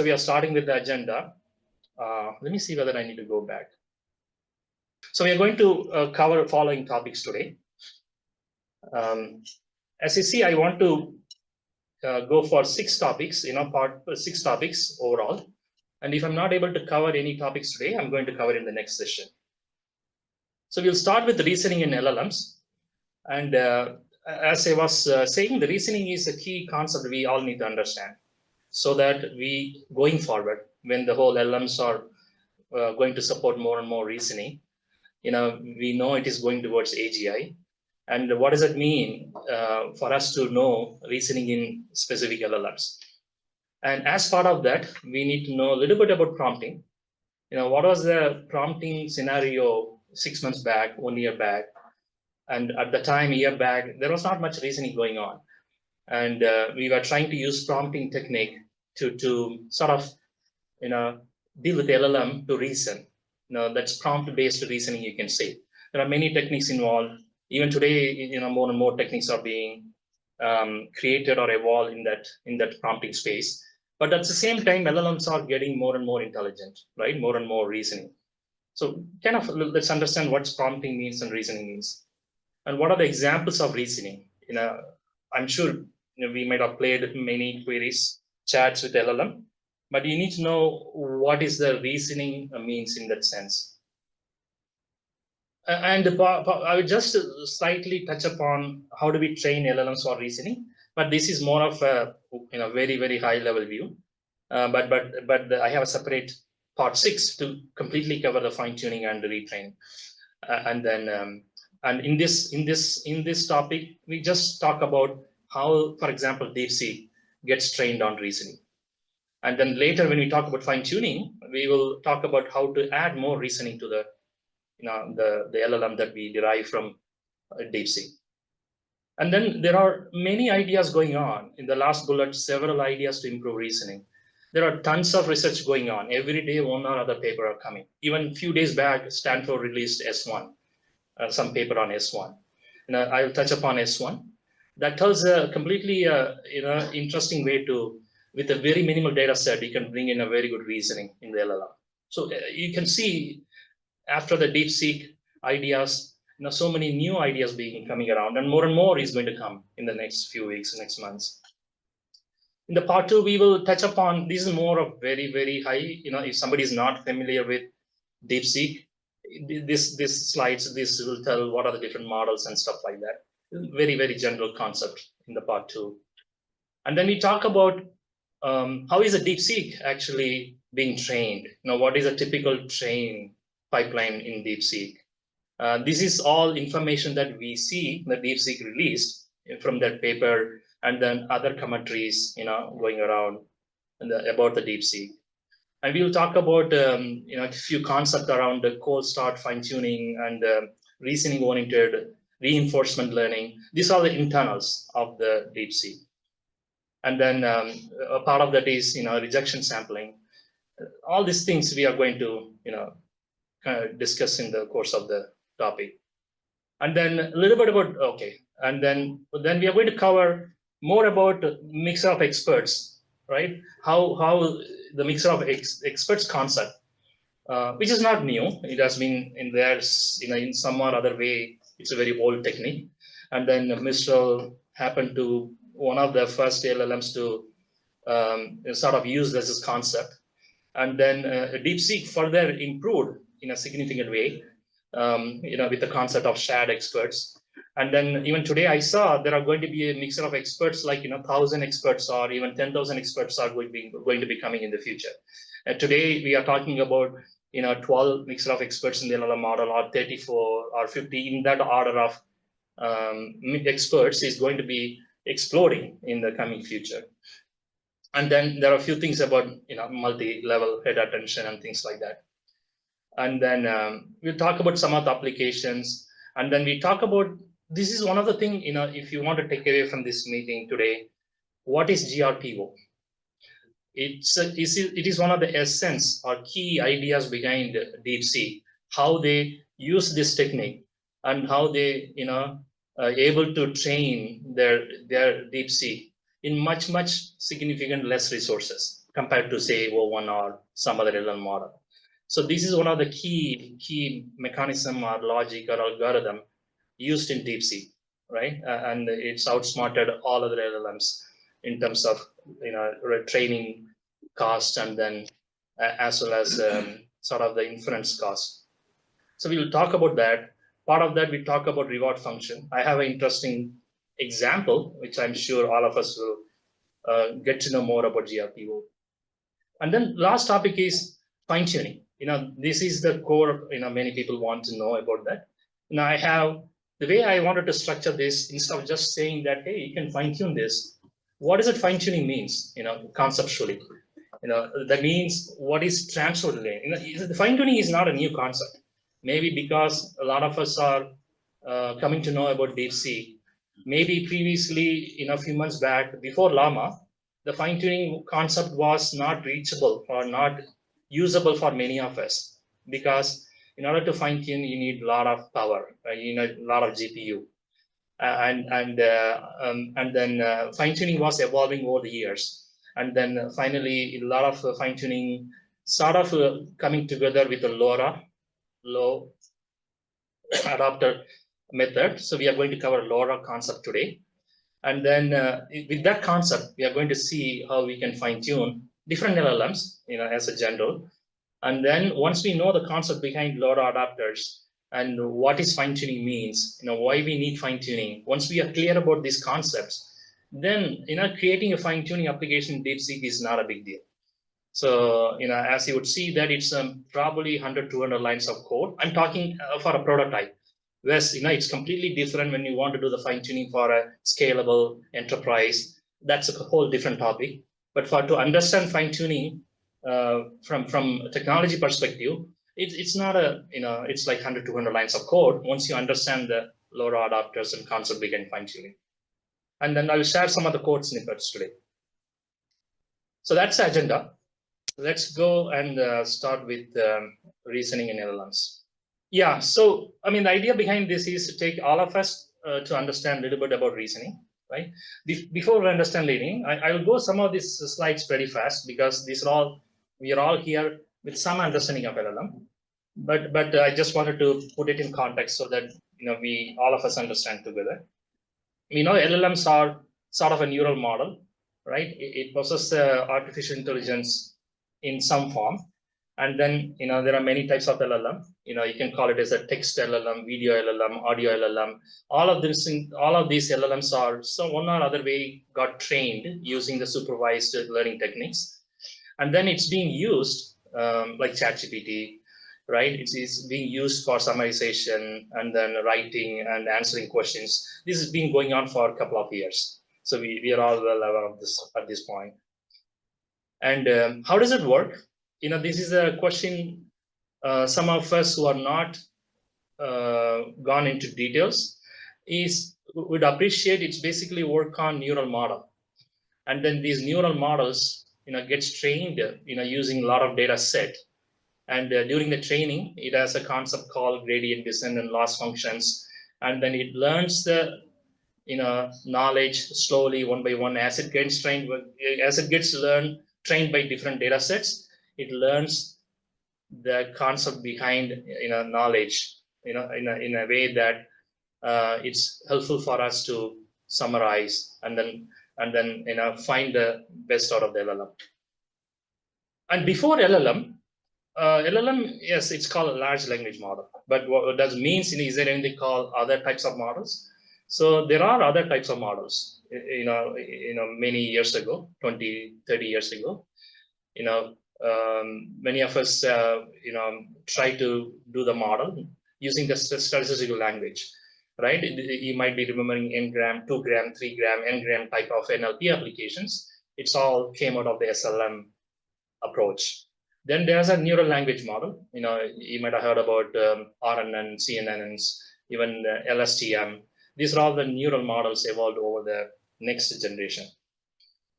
So we are starting with the agenda. Let me see whether I need to go back. So we are going to cover following topics today. As you see, I want to go for 6 topics, 6 topics overall. And if I'm not able to cover any topics today, I'm going to cover in the next session. So we'll start with the reasoning in LLMs. And as I was saying, the reasoning is a key concept we all need to understand, so that we, going forward, when the whole LLMs are going to support more and more reasoning, we know it is going towards AGI. And what does it mean for us to know reasoning in specific LLMs? And as part of that, we need to know a little bit about prompting. What was the prompting scenario 6 months back, 1 year back? And at the time, a year back, there was not much reasoning going on. And we were trying to use prompting technique to sort of, deal with the LLM to reason. That's prompt-based reasoning, you can say. There are many techniques involved. Even today, more and more techniques are being created or evolved in that prompting space. But at the same time, LLMs are getting more and more intelligent, right? More and more reasoning. So kind of let's understand what prompting means and reasoning means. And what are the examples of reasoning? I'm sure we might have played many queries, chats with LLM, but you need to know what is the reasoning means in that sense. And I would just slightly touch upon how do we train LLMs for reasoning, but this is more of a very, very high level view. But I have a separate part 6 to completely cover the fine tuning and the retraining. And then and in this topic, we just talk about how, for example, DeepSeek gets trained on reasoning. And then later, when we talk about fine tuning, we will talk about how to add more reasoning to the LLM that we derive from DeepSeek. And then there are many ideas going on. In the last bullet, several ideas to improve reasoning. There are tons of research going on. Every day, one or other paper are coming. Even a few days back, Stanford released S1, some paper on S1. I'll touch upon S1. That tells a completely interesting way to, with a very minimal data set, you can bring in a very good reasoning in the LLM. So you can see after the DeepSeek ideas, so many new ideas coming around, and more is going to come in the next few weeks, next months. In the part 2, we will touch upon, this is more of very, very high, if somebody is not familiar with DeepSeek, this slides, this will tell what are the different models and stuff like that. Very, very general concept in the part 2. And then we talk about how is a DeepSeek actually being trained? What is a typical train pipeline in DeepSeek? This is all information that we see that DeepSeek released from that paper, and then other commentaries, going around about the DeepSeek. And we'll talk about a few concepts around the cold start fine-tuning and reasoning-oriented reinforcement learning. These are the internals of the DeepSeek. And then a part of that is rejection sampling. All these things we are going to kind of discuss in the course of the topic. And then a little bit about and then we are going to cover more about mix of experts, right? How the mixer of experts concept, which is not new. It has been in there, in some or other way. It's a very old technique. And then Mistral happened to one of the first LLMs to sort of use this concept. And then DeepSeek further improved in a significant way, with the concept of shared experts. And then even today, I saw there are going to be a mixture of experts, like 1,000 experts or even 10,000 experts are going to be coming in the future. Today, we are talking about 12 mixture of experts in the LLM model, or 34 or 50, in that order of experts is going to be exploding in the coming future. And then there are a few things about multi-level head attention and things like that. And then we'll talk about some of the applications. And then we talk about, this is one of the things, if you want to take away from this meeting today, what is GRPO? It is one of the essence or key ideas behind DeepSeek, how they use this technique and how they are able to train their DeepSeek in much significant less resources. compared to say O1 or some other LLM model. So this is one of the key mechanism or logic or algorithm used in DeepSeek, right? And it's outsmarted all other LLMs in terms of training cost and then as well as sort of the inference cost. So we will talk about that. Part of that we talk about reward function. I have an interesting example which I'm sure all of us will get to know more about GRPO. And then last topic is fine tuning. This is the core. Many people want to know about that. Now I have the way I wanted to structure this instead of just saying that hey, you can fine tune this. What does it fine tuning means? Conceptually. That means what is transfer delay. The fine tuning is not a new concept. Maybe because a lot of us are coming to know about DeepSeek. Maybe previously, a few months back, before Llama, the fine tuning concept was not reachable or not usable for many of us because in order to fine tune, you need a lot of power, you need a lot of GPU. And then fine tuning was evolving over the years. And then finally, a lot of fine tuning sort of coming together with the LoRA, low adapter method. So we are going to cover LoRA concept today. And then with that concept, we are going to see how we can fine tune different LLMs, as a general. And then once we know the concept behind LoRa adapters and what is fine tuning means, why we need fine tuning. Once we are clear about these concepts, then creating a fine tuning application in DeepSeek is not a big deal. So as you would see that it's probably 100, 200 lines of code. I'm talking for a prototype. Whereas it's completely different when you want to do the fine tuning for a scalable enterprise. That's a whole different topic. But to understand fine tuning from a technology perspective, it's not it's like 100, 200 lines of code. Once you understand the LoRa adapters and concept behind fine tuning. And then I will share some of the code snippets today. So that's the agenda. Let's go and start with reasoning in LLMs. Yeah, so I mean, the idea behind this is to take all of us to understand a little bit about reasoning, right? Before we understand reasoning, I will go some of these slides pretty fast because we are all here with some understanding of LLM, but I just wanted to put it in context so that we all of us understand together. LLMs are sort of a neural model, right? It possesses artificial intelligence in some form. And then, there are many types of LLM. You can call it as a text LLM, video LLM, audio LLM. All of these LLMs are some one or other way got trained using the supervised learning techniques. And then it's being used like ChatGPT, right? It is being used for summarization and then writing and answering questions. This has been going on for a couple of years. So we are all well aware of this at this point. And how does it work? This is a question some of us who are not gone into details would appreciate. It's basically work on neural model. And then these neural models, gets trained, using a lot of data set. And during the training, it has a concept called gradient descent and loss functions. And then it learns the knowledge slowly, one by one, as it gets trained, trained by different data sets. It learns the concept behind knowledge, in a way that it's helpful for us to summarize and then find the best out of the LLM. And before LLM, yes, it's called a large language model. But what does means, is there anything called other types of models? So there are other types of models, many years ago, 20, 30 years ago, many of us, try to do the model using the statistical language, right? You might be remembering n-gram, 2-gram, 3-gram, n-gram type of NLP applications. It's all came out of the SLM approach. Then there's a neural language model. You might have heard about RNN, CNNs, even LSTM. These are all the neural models evolved over the next generation.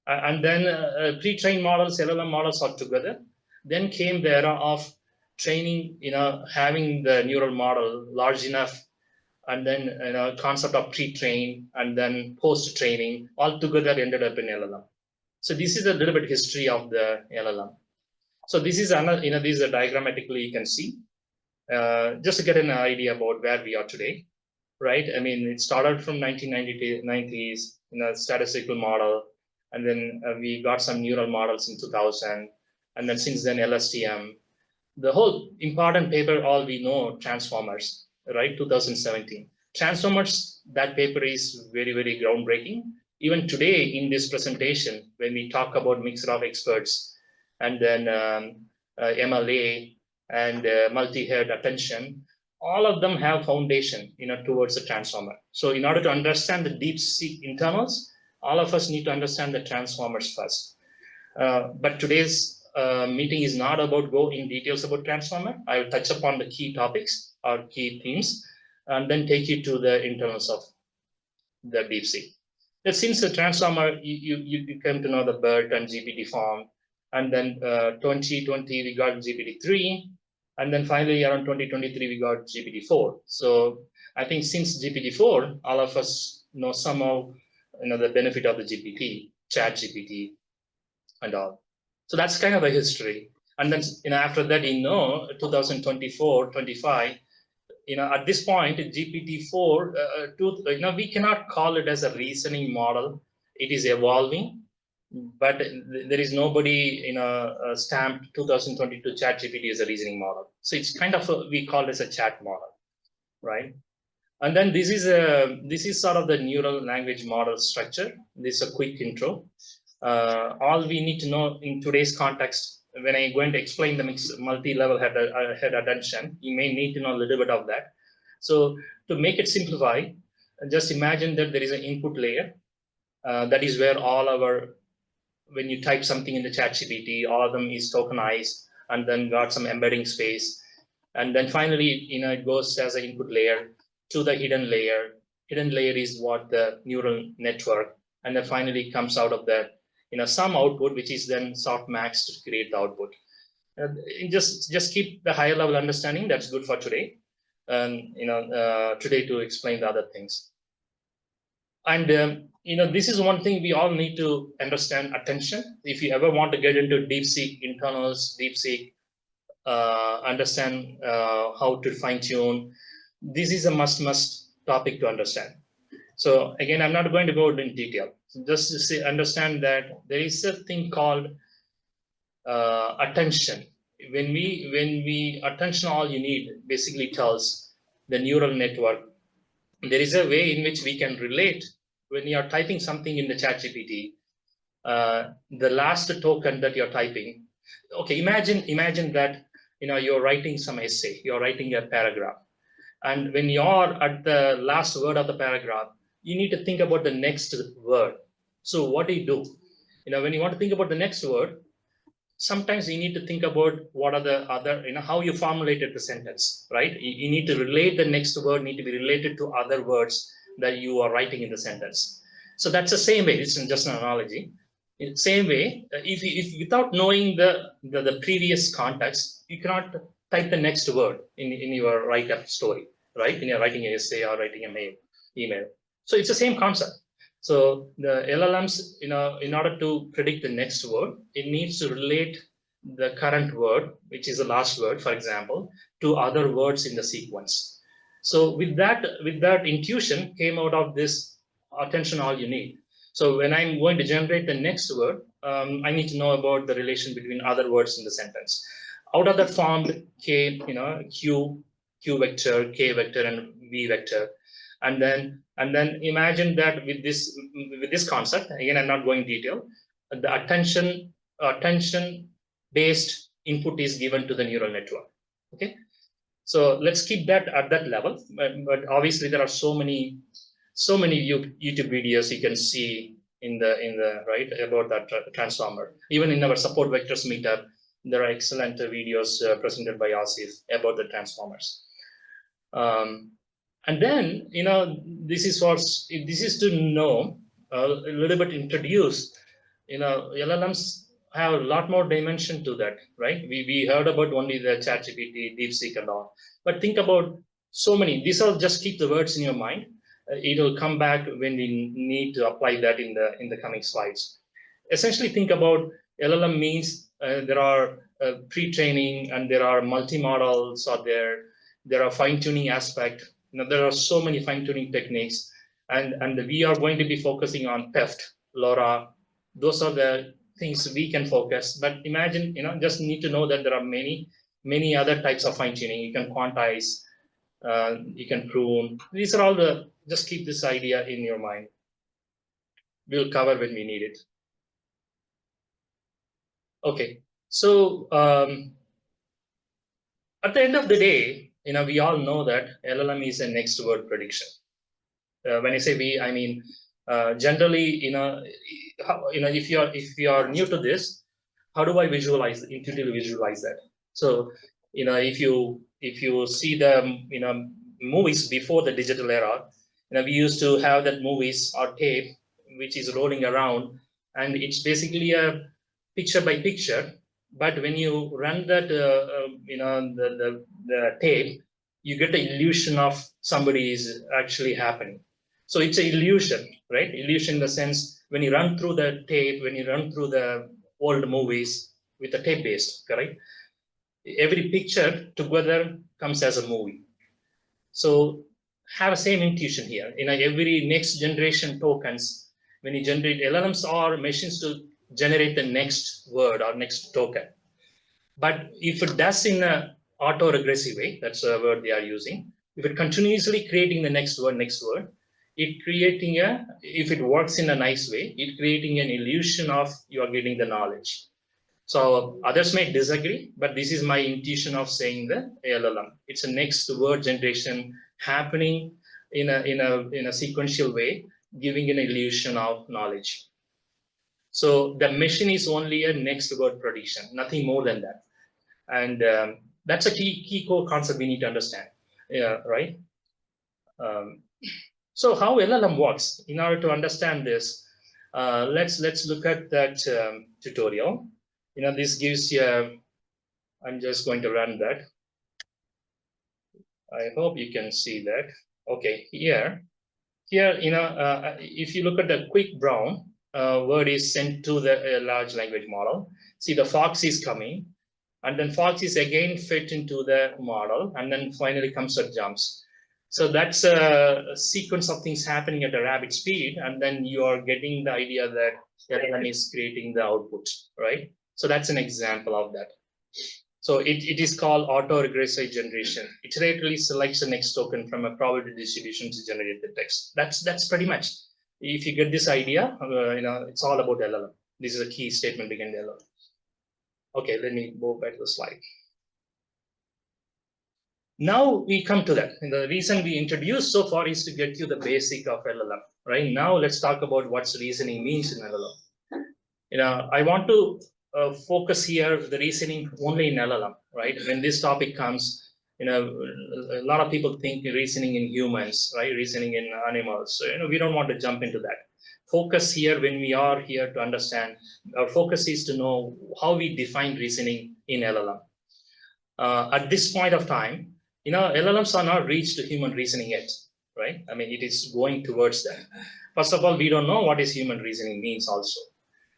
And then pre-trained models, LLM models are together. Then came the era of training, having the neural model large enough, and then concept of pre-train and then post-training all together ended up in LLM. So this is a little bit history of the LLM. So this is another, this is a diagrammatically you can see, just to get an idea about where we are today, right? I mean, it started from 1990s, statistical model, and then we got some neural models in 2000, and then since then LSTM. The whole important paper, all we know, transformers, right? 2017. Transformers, that paper is very, very groundbreaking. Even today in this presentation, when we talk about mixture of experts and then MLA and multi-head attention, all of them have foundation, towards the transformer. So in order to understand the DeepSeek internals, all of us need to understand the transformers first. But today's meeting is not about go in details about transformer. I will touch upon the key topics or key themes, and then take you to the internals of the DeepSeek. That since the transformer, you came to know the BERT and GPT form, and then 2020 we got GPT-3, and then finally around 2023 we got GPT-4. So I think since GPT-4, all of us know somehow the benefit of the GPT, Chat GPT, and all. So that's kind of a history. And then after that, 2024, 25, at this point, GPT-4, we cannot call it as a reasoning model. It is evolving, but there is nobody stamped 2022 ChatGPT as a reasoning model. So it's kind of we call it as a chat model, right? And then this is sort of the neural language model structure. This is a quick intro. All we need to know in today's context, when I'm going to explain the multi-level head attention, you may need to know a little bit of that. So to make it simplify, just imagine that there is an input layer. That is where all when you type something in the ChatGPT, all of them is tokenized and then got some embedding space. And then finally, it goes as an input layer to the hidden layer. Hidden layer is what the neural network, and then finally comes out of that some output, which is then soft maxed to create the output. Just keep the higher level understanding. That's good for today. And today to explain the other things. And this is one thing we all need to understand: attention. If you ever want to get into DeepSeek internals, DeepSeek, understand how to fine tune, this is a must topic to understand. So again, I'm not going to go into detail. Just to understand that there is a thing called attention. When we attention, all you need basically tells the neural network. There is a way in which we can relate when you are typing something in the ChatGPT. The last token that you're typing. Okay, imagine that you're writing some essay. You're writing a paragraph, and when you're at the last word of the paragraph, you need to think about the next word. So what do you do? When you want to think about the next word, sometimes you need to think about what are the other, how you formulated the sentence, right? You need to relate the next word, need to be related to other words that you are writing in the sentence. So that's the same way. It's just an analogy. In the same way, if without knowing the previous context, you cannot type the next word in your write-up story, right? When you're writing an essay or writing a email. So it's the same concept. So the LLMs, in order to predict the next word, it needs to relate the current word, which is the last word, for example, to other words in the sequence. So with that intuition came out of this attention all you need. So when I'm going to generate the next word, I need to know about the relation between other words in the sentence. Out of that formed K, Q vector, K vector, and V vector. And then imagine that with this concept, again, I'm not going detail, the attention based input is given to the neural network. Okay, so let's keep that at that level. But obviously there are so many YouTube videos you can see in the right about that transformer. Even in our support vectors meetup, there are excellent videos presented by Asif about the transformers. And then, this is to know a little bit introduce, LLMs have a lot more dimension to that, right? We heard about only the ChatGPT, DeepSeek and all, but think about so many. These are just keep the words in your mind. It will come back when we need to apply that in the coming slides. essentially think about LLM means there are pre-training and there are multi-models, or there are fine-tuning aspect. There are so many fine-tuning techniques, and we are going to be focusing on PEFT, LoRA. Those are the things we can focus. But imagine, just need to know that there are many other types of fine-tuning. You can quantize, you can prune. These are all just keep this idea in your mind. We'll cover when we need it. Okay, so at the end of the day, we all know that LLM is a next word prediction. When I say we, I mean generally, if you are new to this, how do I intuitively visualize that? So, if you see the movies before the digital era, we used to have that movies or tape which is rolling around, and it's basically a picture by picture. But when you run that, the tape, you get the illusion of somebody is actually happening. So it's an illusion, right? Illusion in the sense when you run through the tape, when you run through the old movies with the tape based, correct? Every picture together comes as a movie. So have the same intuition here. Every next generation tokens, when you generate LLMs or machines to generate the next word or next token. But if it does in an auto-regressive way, that's a word they are using, if it continuously creating the next word, if it works in a nice way, it creating an illusion of you are getting the knowledge. So others may disagree, but this is my intuition of saying the LLM. It's a next word generation happening in a sequential way, giving an illusion of knowledge. So the machine is only a next word prediction, nothing more than that. And that's a key core concept we need to understand, right? So how LLM works? In order to understand this, let's look at that tutorial. This gives you. I'm just going to run that. I hope you can see that. Okay, here, if you look at the quick brown word is sent to the large language model. See, the fox is coming, and then fox is again fit into the model, and then finally comes the jumps. So that's a sequence of things happening at a rapid speed, and then you are getting the idea that LLM is creating the output, right? So that's an example of that. So it is called auto-regressive generation. It iteratively selects the next token from a probability distribution to generate the text. That's pretty much. If you get this idea, it's all about LLM. This is a key statement behind the LLM. Okay, let me go back to the slide. Now we come to that. And the reason we introduced so far is to get you the basic of LLM. Right now, let's talk about what reasoning means in LLM. I want to focus here the reasoning only in LLM, right? When this topic comes, a lot of people think reasoning in humans, right? Reasoning in animals. So, we don't want to jump into that. Focus here when we are here to understand. Our focus is to know how we define reasoning in LLM. At this point of time, LLMs are not reached human reasoning yet, right? I mean, it is going towards that. First of all, we don't know what is human reasoning means also.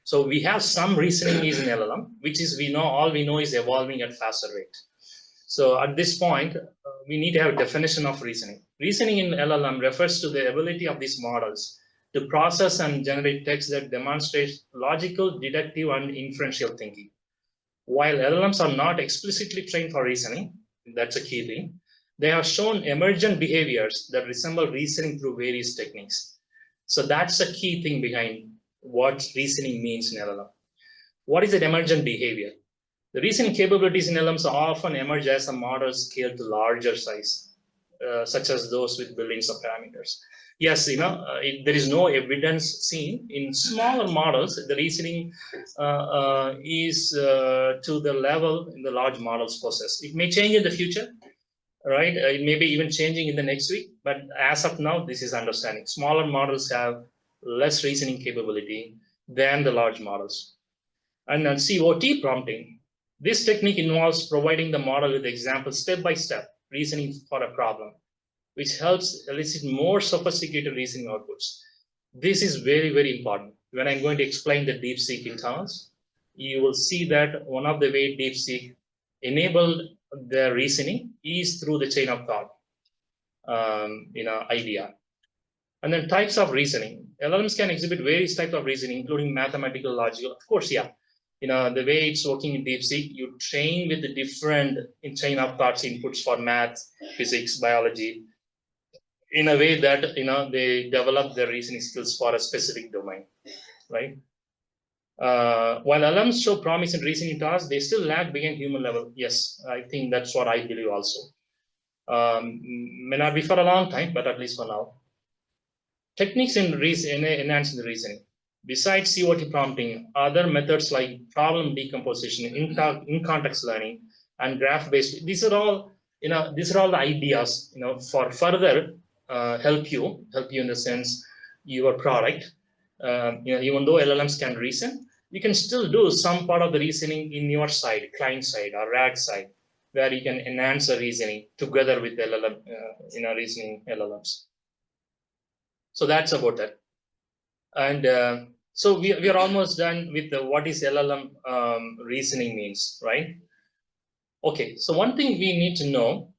So we have some reasoning is in LLM, which is all we know is evolving at faster rate. So at this point, we need to have a definition of reasoning. Reasoning in LLM refers to the ability of these models to process and generate text that demonstrates logical, deductive, and inferential thinking. While LLMs are not explicitly trained for reasoning, that's a key thing, they have shown emergent behaviors that resemble reasoning through various techniques. So that's a key thing behind what reasoning means in LLM. What is an emergent behavior? The reasoning capabilities in LLMs often emerge as a model scale to larger size, such as those with billions of parameters. Yes, there is no evidence seen in smaller models. The reasoning is to the level in the large models possess. It may change in the future, right? It may be even changing in the next week, but as of now, this is understanding. Smaller models have less reasoning capability than the large models. And then COT prompting. This technique involves providing the model with examples step-by-step reasoning for a problem, which helps elicit more sophisticated reasoning outputs. This is very, very important. when I'm going to explain the DeepSeek internals, you will see that one of the way DeepSeek enabled the reasoning is through the chain of thought idea. And then types of reasoning. LLMs can exhibit various types of reasoning, including mathematical, logical. Of course, yeah. The way it's working in DeepSeek, you train with the different chain of thoughts inputs for math, physics, biology, in a way that they develop their reasoning skills for a specific domain, right? While LLMs show promise in reasoning tasks, they still lag behind human level. Yes, I think that's what I believe also. May not be for a long time, but at least for now. Techniques in enhancing the reasoning. Besides COT prompting, other methods like problem decomposition, in context learning, and graph-based. These are all the ideas for further help you in the sense your product. Even though LLMs can reason, you can still do some part of the reasoning in your side, client side or RAG side, where you can enhance the reasoning together with LLM, reasoning LLMs. So that's about that. And so we are almost done with what is LLM reasoning means, right? Okay, so one thing we need to know,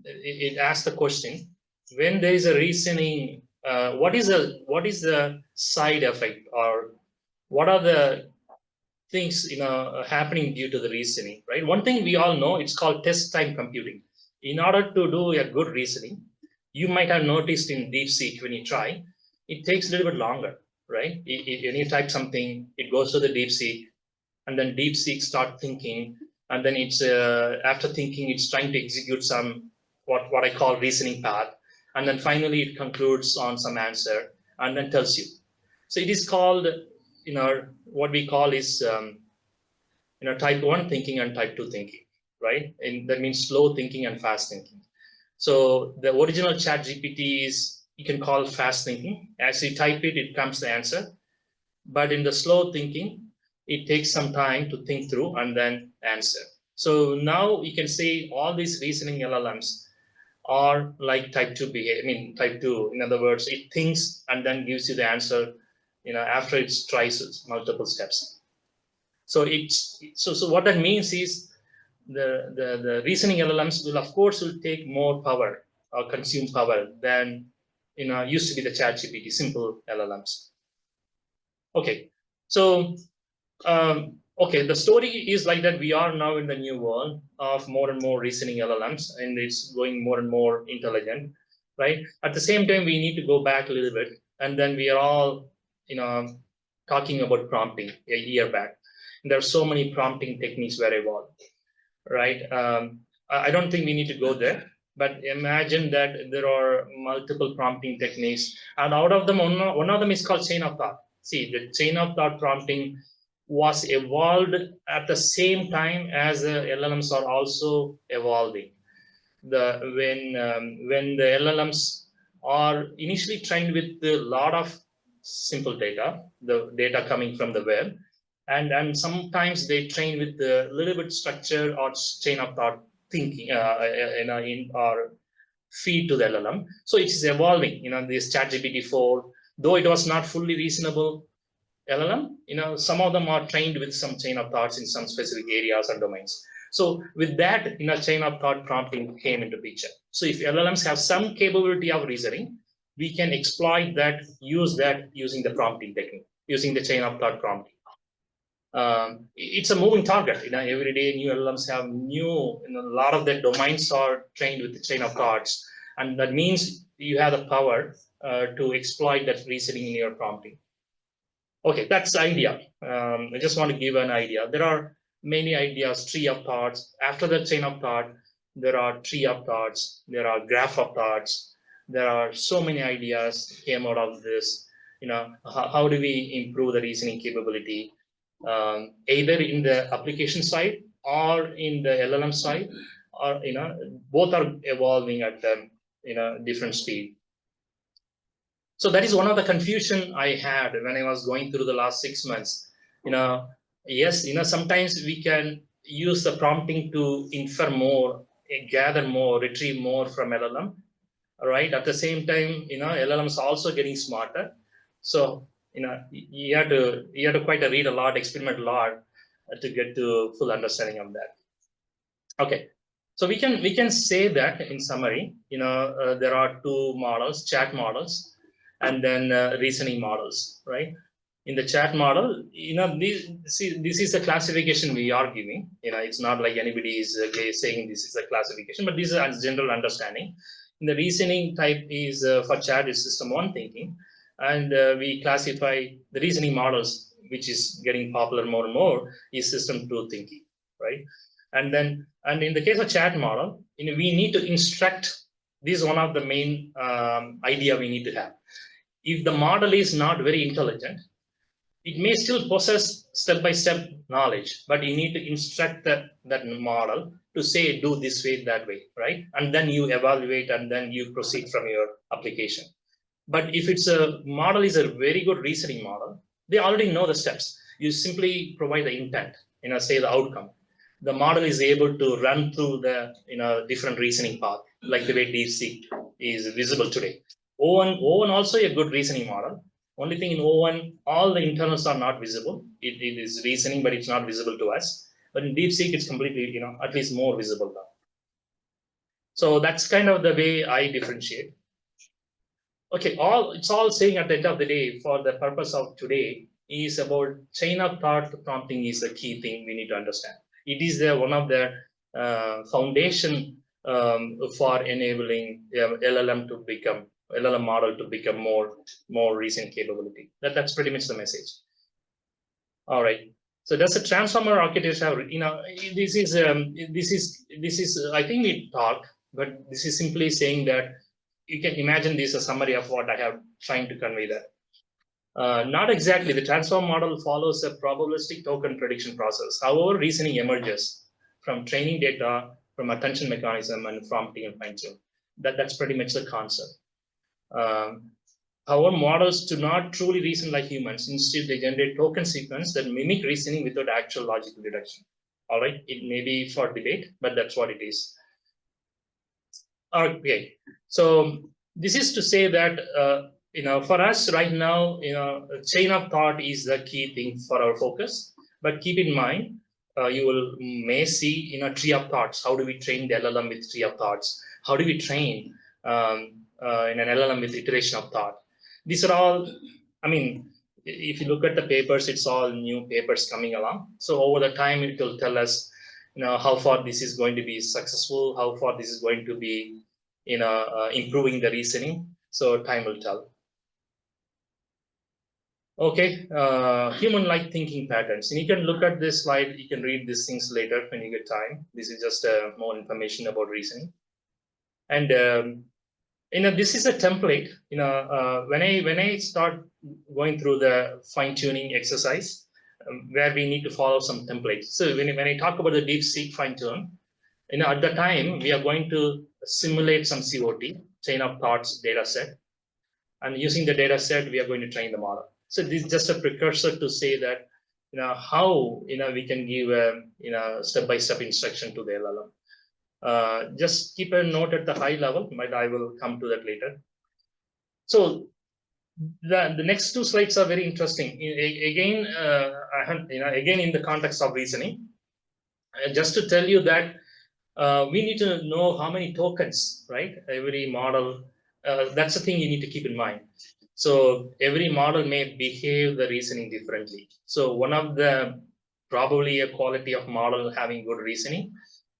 it asks the question, when there is a reasoning, what is the side effect, or what are the things happening due to the reasoning, right? One thing we all know, it's called test time computing. In order to do a good reasoning, you might have noticed in DeepSeek when you try, it takes a little bit longer, right? When you type something, it goes to the DeepSeek, and then DeepSeek start thinking, and then it's after thinking, it's trying to execute some what I call reasoning path, and then finally it concludes on some answer, and then tells you. So it is called, what we call is type 1 thinking and type 2 thinking, right? And that means slow thinking and fast thinking. So the original chat GPT is, you can call fast thinking. As you type it, it comes the answer. But in the slow thinking, it takes some time to think through and then answer. So now you can say all these reasoning LLMs are like type 2 behavior. Type 2, in other words, it thinks and then gives you the answer, after it tries multiple steps. So so what that means is the reasoning LLMs will, of course, will take more power or consume power than used to be the ChatGPT simple LLMs. Okay, so okay, the story is like that. We are now in the new world of more and more reasoning LLMs, and it's going more and more intelligent, right? At the same time, we need to go back a little bit, and then we are all talking about prompting a year back. And there are so many prompting techniques were evolved, right? I don't think we need to go there, but imagine that there are multiple prompting techniques, and out of them, one of them is called chain of thought. See, the chain of thought prompting was evolved at the same time as the LLMs are also evolving. When the LLMs are initially trained with a lot of simple data, the data coming from the web, and sometimes they train with a little bit structure or chain of thought thinking in or feed to the LLM. So it is evolving. This ChatGPT 4, though it was not fully reasonable LLM, some of them are trained with some chain of thoughts in some specific areas and domains. So with that, chain of thought prompting came into picture. So if LLMs have some capability of reasoning, we can exploit that, use that using the prompting technique, using the chain of thought prompting. It's a moving target. Every day new LLMs have a lot of their domains are trained with the chain of thoughts, and that means you have the power to exploit that reasoning in your prompting. Okay, that's the idea. I just want to give an idea. There are many ideas, tree of thoughts. After the chain of thought, there are tree of thoughts, there are graph of thoughts. There are so many ideas came out of this. How do we improve the reasoning capability? Either in the application side or in the LLM side, or both are evolving at different speed. So that is one of the confusion I had when I was going through the last 6 months. Yes, sometimes we can use the prompting to infer more, gather more, retrieve more from LLM, right? At the same time, LLM is also getting smarter. So you have to quite read a lot, experiment a lot to get to full understanding of that. Okay, so we can say that in summary, there are two models: chat models, and then reasoning models, right? In the chat model, this is a classification we are giving. It's not like anybody is saying this is a classification, but this is a general understanding. In the reasoning type is for chat is system one thinking, and we classify the reasoning models, which is getting popular more and more, is system two thinking, right? And in the case of chat model, we need to instruct. This is one of the main idea we need to have. If the model is not very intelligent, it may still possess step-by-step knowledge, but you need to instruct that model to say, do this way, that way, right? And then you evaluate, and then you proceed from your application. But if it's a model is a very good reasoning model, they already know the steps. You simply provide the intent, say the outcome. The model is able to run through the different reasoning path, like the way DeepSeek is visible today. O1 also a good reasoning model. Only thing in O1, all the internals are not visible. It is reasoning, but it's not visible to us. But in DeepSeek, it's completely, at least more visible now. So that's kind of the way I differentiate. Okay, it's all saying at the end of the day, for the purpose of today, is about chain of thought prompting is the key thing we need to understand. It is one of the foundation for enabling LLM model to become more recent capability. That's pretty much the message. All right. So does the transformer architecture have, this is I think we talked, but this is simply saying that you can imagine this as a summary of what I have trying to convey there. Not exactly. The transform model follows a probabilistic token prediction process. However, reasoning emerges from training data, from attention mechanism, and prompting and fine-tune. That's pretty much the concept. However, models do not truly reason like humans. Instead, they generate token sequence that mimic reasoning without actual logical deduction. All right, it may be for debate, but that's what it is. Okay, so this is to say that for us right now, chain of thought is the key thing for our focus. But keep in mind, you may see tree of thoughts. How do we train the LLM with tree of thoughts? How do we train in an LLM with iteration of thought? These are all, I mean, if you look at the papers, it's all new papers coming along. So over the time, it will tell us, how far this is going to be successful, how far this is going to be, improving the reasoning. So time will tell. Okay, human-like thinking patterns. And you can look at this slide. You can read these things later when you get time. This is just more information about reasoning. And this is a template. When I start going through the fine-tuning exercise, where we need to follow some templates. So when I talk about the DeepSeek fine-tune, at the time we are going to simulate some COT, chain of thoughts data set, and using the data set we are going to train the model. So this is just a precursor to say that how we can give a step-by-step instruction to the LLM. Just keep a note at the high level, but I will come to that later. So the next two slides are very interesting. Again, again in the context of reasoning, just to tell you that we need to know how many tokens, right? Every model, that's the thing you need to keep in mind. So every model may behave the reasoning differently. So one of the probably a quality of model having good reasoning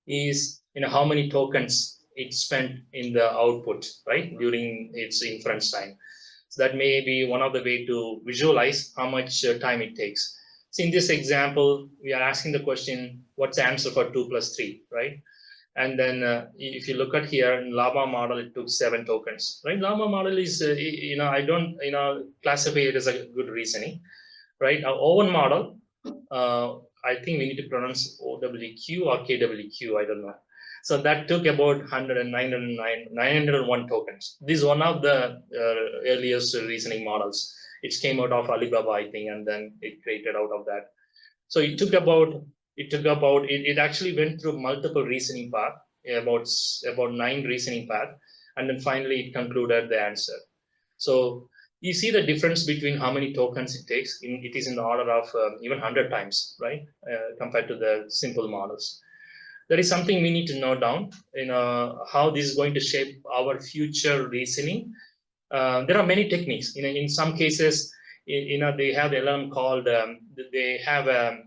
is how many tokens it spent in the output, right, during its inference time. So that may be one of the way to visualize how much time it takes. So in this example, we are asking the question, what's the answer for 2 plus 3, right? And then if you look at here in Llama model, it took 7 tokens, right? Llama model is, I don't, classify it as a good reasoning, right? Our O1 model, I think we need to pronounce OWQ or KWQ, I don't know. So that took about 901 tokens. This is one of the earliest reasoning models. It came out of Alibaba, I think, and then it created out of that. So it actually went through multiple reasoning paths, about 9 reasoning paths, and then finally it concluded the answer. So you see the difference between how many tokens it takes. It is in the order of even 100 times, right, compared to the simple models. That is something we need to note down, how this is going to shape our future reasoning. There are many techniques. In some cases, they have the LLM called, they have a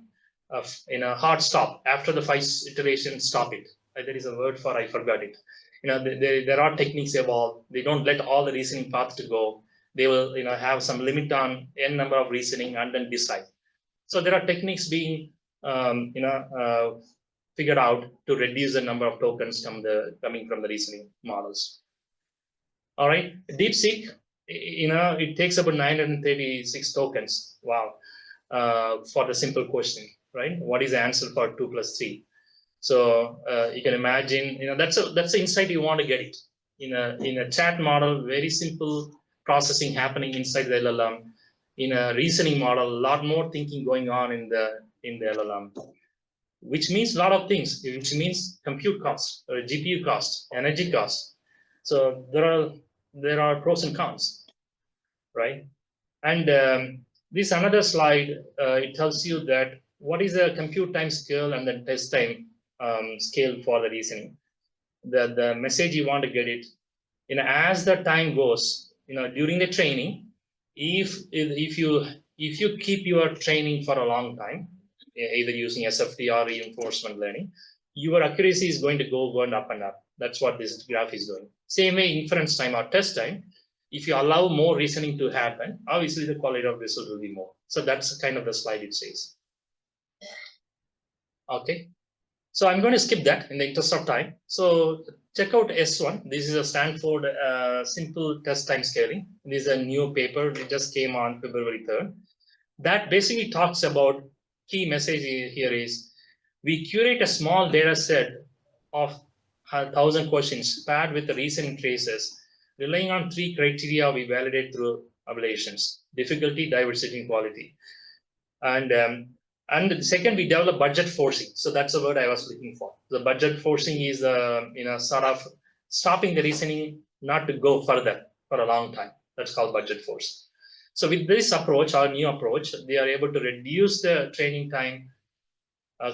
hard stop. After the 5 iterations, stop it. There is a word for, I forgot it. There are techniques evolved. They don't let all the reasoning paths to go. They will have some limit on n number of reasoning and then decide. So there are techniques being figured out to reduce the number of tokens coming from the reasoning models. All right, DeepSeek, it takes about 936 tokens. Wow, for the simple question, right? What is the answer for 2 plus 3? So you can imagine, that's the insight you want to get it in a chat model. Very simple processing happening inside the LLM. In a reasoning model, a lot more thinking going on in the LLM, which means a lot of things. Which means compute cost, or GPU cost, energy cost. So there are pros and cons, right? And this another slide, it tells you that what is the compute time scale and the test time scale for the reasoning. The message you want to get it, as the time goes, during the training, if you keep your training for a long time, either using SFT or reinforcement learning, your accuracy is going to go up and up. That's what this graph is doing. Same way, inference time or test time, if you allow more reasoning to happen, obviously the quality of result will be more. So that's kind of the slide it says. Okay. So I'm going to skip that in the interest of time. So check out S1. This is a Stanford simple test time scaling. This is a new paper. It just came on February 3rd. That basically talks about, key message here is, we curate a small data set of 1,000 questions paired with the reasoning traces, relying on 3 criteria we validate through ablations: difficulty, diversity, and quality. And the second, we develop budget forcing. So that's the word I was looking for. The budget forcing is sort of stopping the reasoning not to go further for a long time. That's called budget force. So with this approach, our new approach, they are able to reduce the training time,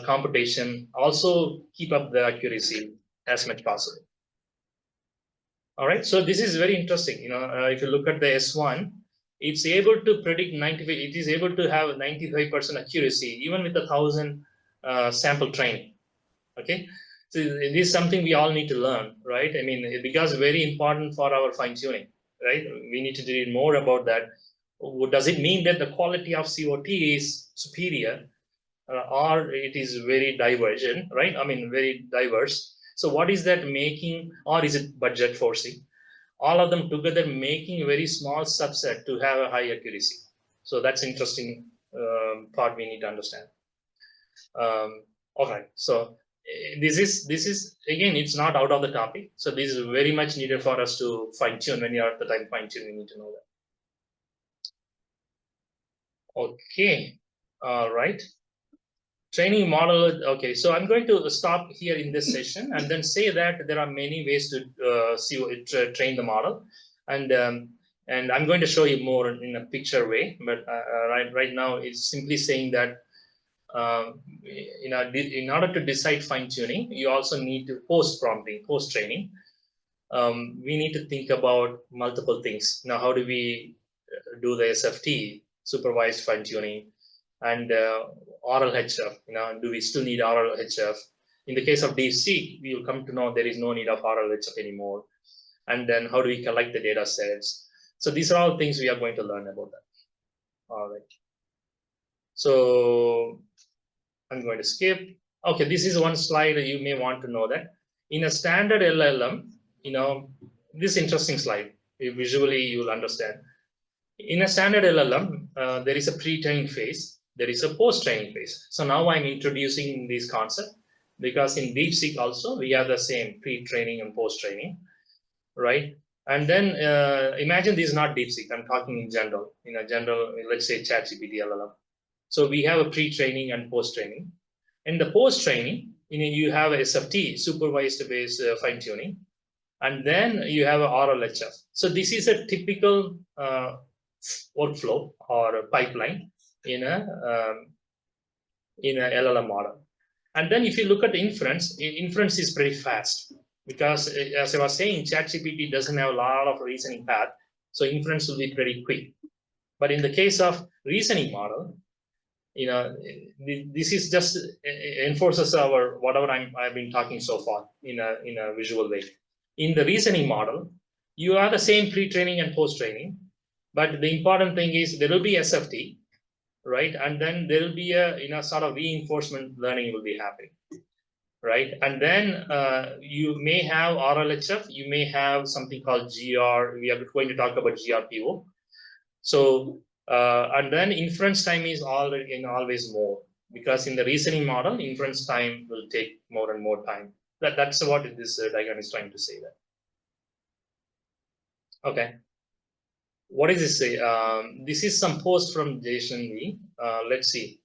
computation, also keep up the accuracy as much possible. All right, so this is very interesting. If you look at the S1, it's able to predict 95. It is able to have 95% accuracy, even with 1,000 sample training. Okay, so this is something we all need to learn, right? I mean, it becomes very important for our fine tuning, right? We need to read more about that. Does it mean that the quality of COT is superior, or it is very divergent, right? I mean, very diverse. So what is that making, or is it budget forcing? All of them together making a very small subset to have a high accuracy. So that's interesting part we need to understand. All right, so this is again, it's not out of the topic. So this is very much needed for us to fine tune. When you're at the time fine tune, we need to know that. Okay, all right. Training model. Okay, so I'm going to stop here in this session and then say that there are many ways to train the model, and I'm going to show you more in a picture way. But right now, it's simply saying that in order to decide fine tuning, you also need to post training. We need to think about multiple things. Now, how do we do the SFT, supervised fine tuning, and oral HF? Do we still need oral HF? In the case of DeepSeek, we will come to know there is no need of oral HF anymore. And then how do we collect the data sets? So these are all things we are going to learn about that. All right. So I'm going to skip. Okay, this is one slide you may want to know that. In a standard LLM, this interesting slide, visually you will understand. In a standard LLM, there is a pre-training phase, there is a post-training phase. So now I'm introducing this concept because in DeepSeek also we have the same pre-training and post-training, right? And then imagine this is not DeepSeek, I'm talking in general, let's say ChatGPT LLM. So we have a pre-training and post-training. In the post-training, you have a SFT, supervised based fine-tuning, and then you have an oral HF. So this is a typical workflow or a pipeline in a LLM model. And then if you look at inference, inference is pretty fast because, as I was saying, ChatGPT doesn't have a lot of reasoning path, so inference will be pretty quick. But in the case of reasoning model, this is just enforces our whatever I've been talking so far in a visual way. In the reasoning model, you have the same pre-training and post-training, but the important thing is there will be SFT, right? And then there will be a sort of reinforcement learning will be happening, right? And then you may have RLHF, you may have something called GR. We are going to talk about GRPO. So and then inference time is always more, because in the reasoning model, inference time will take more and more time. That's what this diagram is trying to say there. Okay. What does this say? This is some post from Jason Lee. Let's see.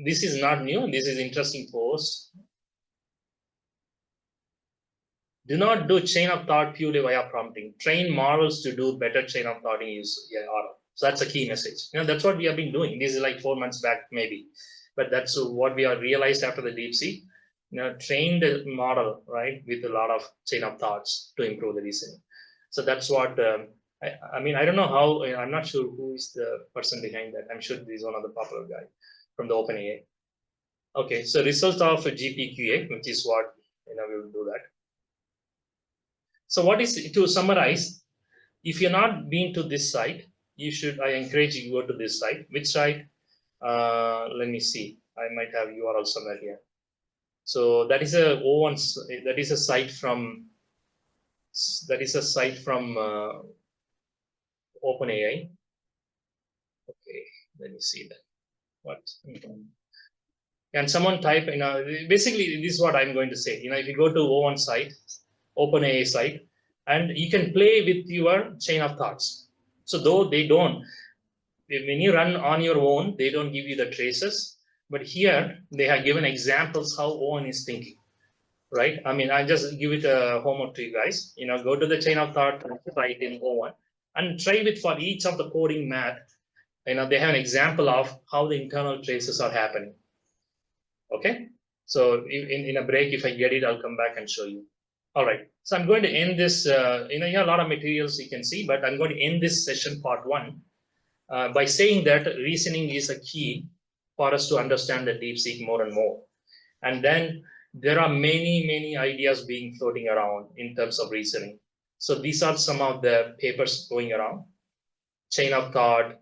This is not new. This is interesting post. Do not do chain of thought purely via prompting. Train models to do better chain of thought in use. So that's a key message. That's what we have been doing. This is like 4 months back, maybe. But that's what we have realized after the DeepSeek. Train the model, right, with a lot of chain of thoughts to improve the reasoning. So that's what, I mean, I don't know how, I'm not sure who is the person behind that. I'm sure he's one of the popular guy from the OpenAI. Okay, so result of GPQA, which is what, we will do that. So what is, to summarize, if you're not been to this site, I encourage you to go to this site. Which site? Let me see. I might have URL somewhere here. So that is a O1, that is a site from OpenAI. Okay, let me see that. What? Can someone type, basically this is what I'm going to say. If you go to O1 site, OpenAI site, and you can play with your chain of thoughts. So though they don't, when you run on your own, they don't give you the traces, but here they have given examples how O1 is thinking, right? I mean, I just give it a homework to you guys. Go to the chain of thought site in O1 and try with for each of the coding math. They have an example of how the internal traces are happening. Okay, so in a break, if I get it, I'll come back and show you. All right, so I'm going to end this. You have a lot of materials you can see, but I'm going to end this session part 1 by saying that reasoning is a key for us to understand the DeepSeek more and more. And then there are many ideas being floating around in terms of reasoning. So these are some of the papers going around: chain of thought,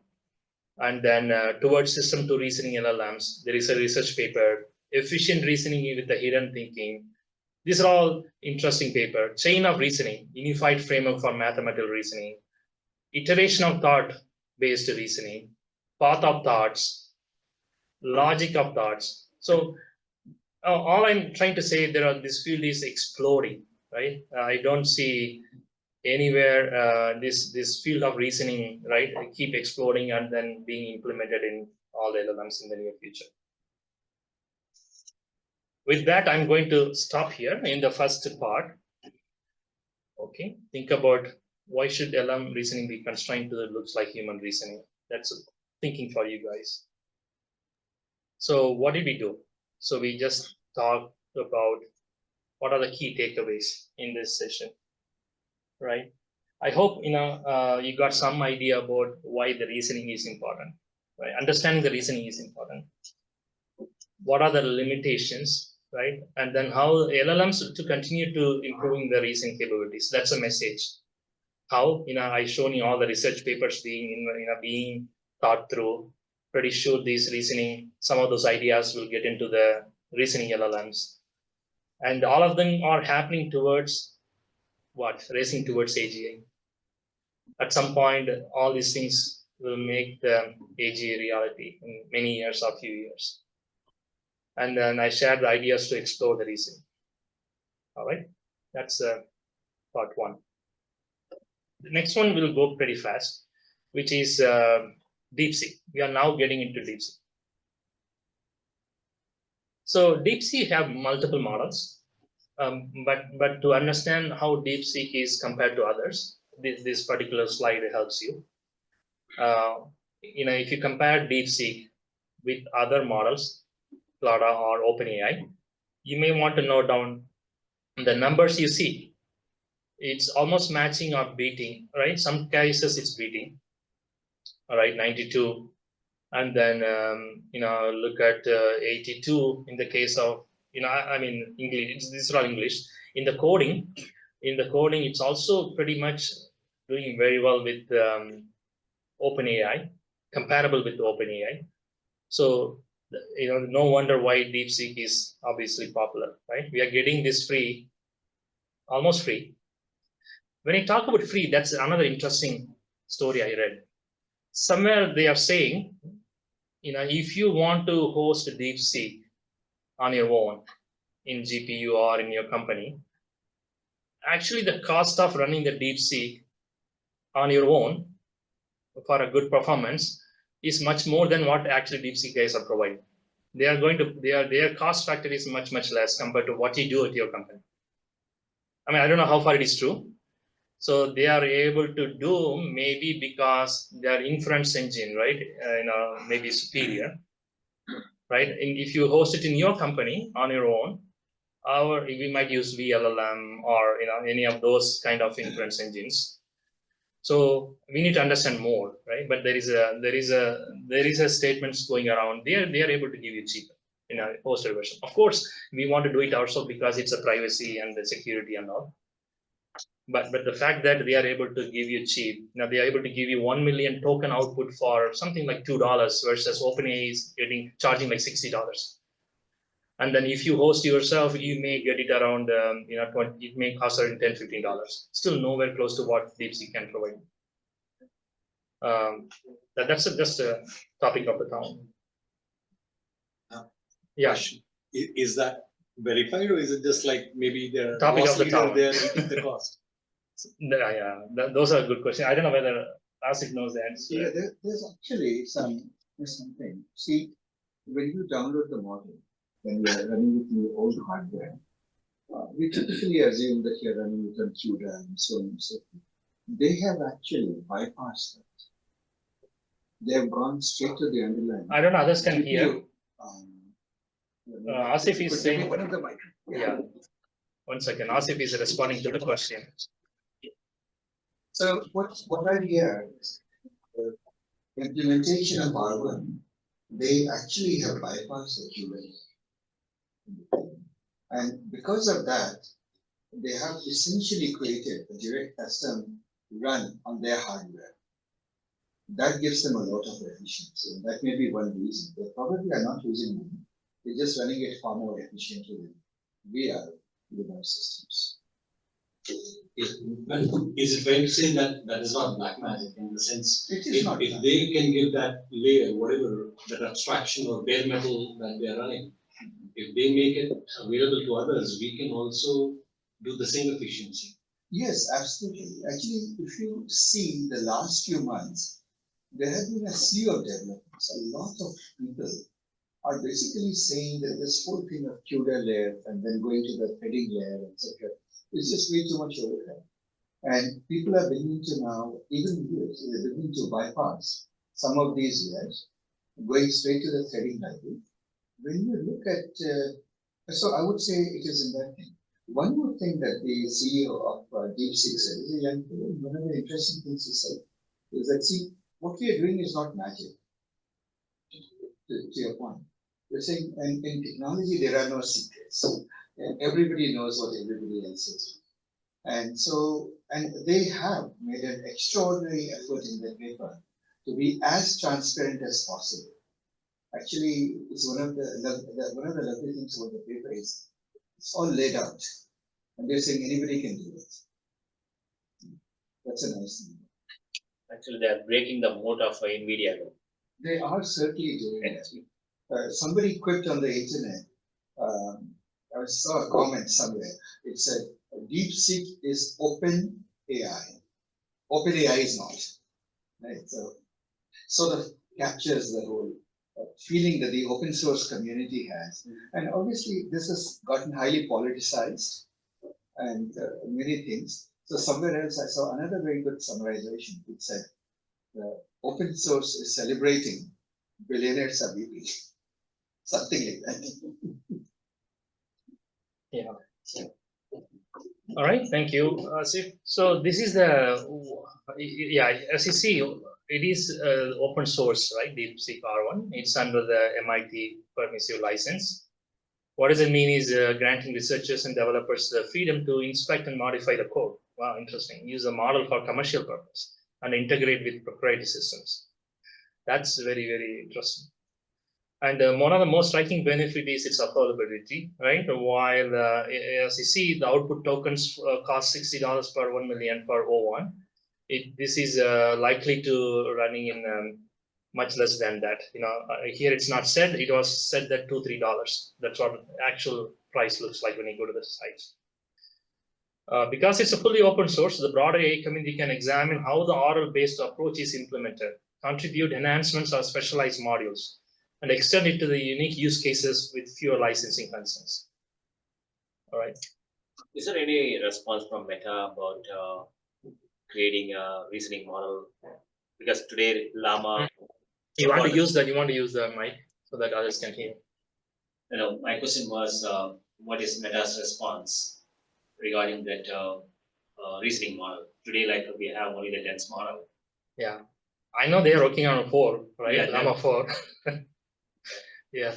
and then towards system to reasoning LLMs. There is a research paper, efficient reasoning with the hidden thinking. These are all interesting paper. Chain of reasoning, unified framework for mathematical reasoning, iteration of thought based reasoning, path of thoughts, logic of thoughts. So all I'm trying to say, this field is exploding, right? I don't see anywhere this field of reasoning, right, keep exploding and then being implemented in all the LLMs in the near future. With that, I'm going to stop here in the first part. Okay, think about why should LLM reasoning be constrained to the looks like human reasoning. That's thinking for you guys. So what did we do? So we just talked about what are the key takeaways in this session, right? I hope you got some idea about why the reasoning is important, right? Understanding the reasoning is important. What are the limitations, right? And then how LLMs to continue to improving the reasoning capabilities. That's a message. How I shown you all the research papers being thought through. Pretty sure these reasoning, some of those ideas will get into the reasoning LLMs, and all of them are happening towards what? Racing towards AGI. At some point, all these things will make the AGI reality in many years or few years. And then I shared the ideas to explore the reasoning. All right, that's part 1. The next one will go pretty fast, which is DeepSeek. We are now getting into DeepSeek. So DeepSeek have multiple models, but to understand how DeepSeek is compared to others, this particular slide helps you. If you compare DeepSeek with other models, LoRA or OpenAI, you may want to note down the numbers you see. It's almost matching or beating, right? Some cases it's beating, all right, 92. And then, look at 82 in the case of, I mean, English, this is not English. In the coding, it's also pretty much doing very well with OpenAI, comparable with OpenAI. So, no wonder why DeepSeek is obviously popular, right? We are getting this free, almost free. When I talk about free, that's another interesting story I read. Somewhere they are saying, if you want to host DeepSeek on your own in GPU or in your company, actually the cost of running the DeepSeek on your own for a good performance is much more than what actually DeepSeek guys are providing. They are going to, their cost factor is much, much less compared to what you do at your company. I mean, I don't know how far it is true. So they are able to do maybe because their inference engine, right, maybe superior, right? And if you host it in your company on your own, or we might use VLLM or any of those kind of inference engines. So we need to understand more, right? But there is a statements going around. They are able to give you cheaper in a hosted version. Of course, we want to do it also because it's a privacy and the security and all. But the fact that they are able to give you cheap, they are able to give you 1 million token output for something like $2 versus OpenAI is charging like $60. And then if you host yourself, you may get it around, it may cost around $10-15. Still nowhere close to what DeepSeek can provide. That's just a topic of the town. Yeah. Is that verified, or is it just like maybe they're topic of the town? They're eating the cost. Yeah, those are good questions. I don't know whether Asif knows the answer. Yeah, there's actually something. See, when you download the model, when you are running with your old hardware, we typically assume that you're running with a CUDA and so on and so forth. They have actually bypassed that. They have gone straight to the underlying. I don't know, others can hear. Asif is saying. One of the yeah. 1 second. Asif is responding to the question. So what I hear is the implementation of R1, they actually have bypassed the QA. And because of that, they have essentially created a direct custom run on their hardware. That gives them a lot of efficiency. And that may be one reason. They probably are not using it. They're just running it far more efficiently than we are with our systems. Is it fair to say that that is not black magic in the sense if they can give that layer, whatever that abstraction or bare metal that they are running, if they make it available to others, we can also do the same efficiency. Yes, absolutely. Actually, if you see the last few months, there has been a sea of developments. A lot of people are basically saying that this whole thing of CUDA layer and then going to the threading layer, etc., is just way too much overhead. And people are beginning to now, even they're beginning to bypass some of these layers, going straight to the threading library. When you look at, so I would say it is in that thing. One more thing that the CEO of DeepSeek said, is a young fellow, one of the interesting things he said is that, see, what we are doing is not magic, to your point. You're saying, and in technology, there are no secrets. And everybody knows what everybody else is. And so, and they have made an extraordinary effort in their paper to be as transparent as possible. Actually, it's one of the lovely things about the paper is it's all laid out, and they're saying anybody can do it. That's a nice thing. Actually, they are breaking the moat of NVIDIA. They are certainly doing it. Somebody quipped on the internet. I saw a comment somewhere. It said, DeepSeek is open AI. Open AI is not. Right? So sort of captures the whole feeling that the open source community has. And obviously this has gotten highly politicized and many things. So somewhere else I saw another very good summarization. It said, the open source is celebrating, billionaires are weeping. Something like that. Yeah. All right, thank you, Asif. So this is the, yeah, as you see, it is open source, right? DeepSeek-R1. It's under the MIT permissive license. What does it mean is granting researchers and developers the freedom to inspect and modify the code. Wow, interesting. Use the model for commercial purpose and integrate with proprietary systems. That's very, very interesting. And one of the most striking benefit is its affordability, right? While as you see, the output tokens cost $60 per 1 million per O1. This is likely to running in much less than that. Here it's not said. It was said that $2-3. That's what actual price looks like when you go to the sites. Because it's a fully open source, the broader AI community can examine how the RL-based approach is implemented, contribute enhancements or specialized modules, and extend it to the unique use cases with fewer licensing concerns. All right. Is there any response from Meta about creating a reasoning model? Because today Llama. You want to use the mic so that others can hear. My question was, what is Meta's response regarding that reasoning model? Today, like we have only the dense model. Yeah, I know they are working on a 4, right? Yeah, Llama 4. Yeah.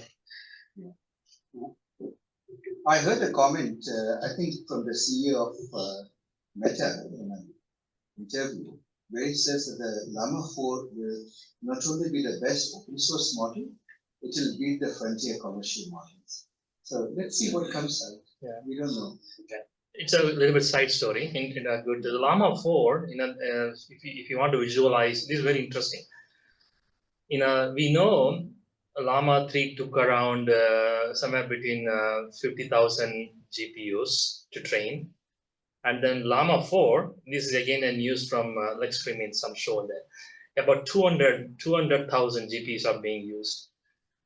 I heard a comment, I think from the CEO of Meta in an interview, where he says that the Llama 4 will not only be the best open source model, it will beat the frontier commercial models. So let's see what comes out. Yeah. We don't know. Okay. It's a little bit side story. In a good, the Llama 4, if you want to visualize, this is very interesting. We know Llama 3 took around somewhere between 50,000 GPUs to train. And then Llama 4, this is again a news from Lex Freeman, some show there. About 200,000 GPUs are being used.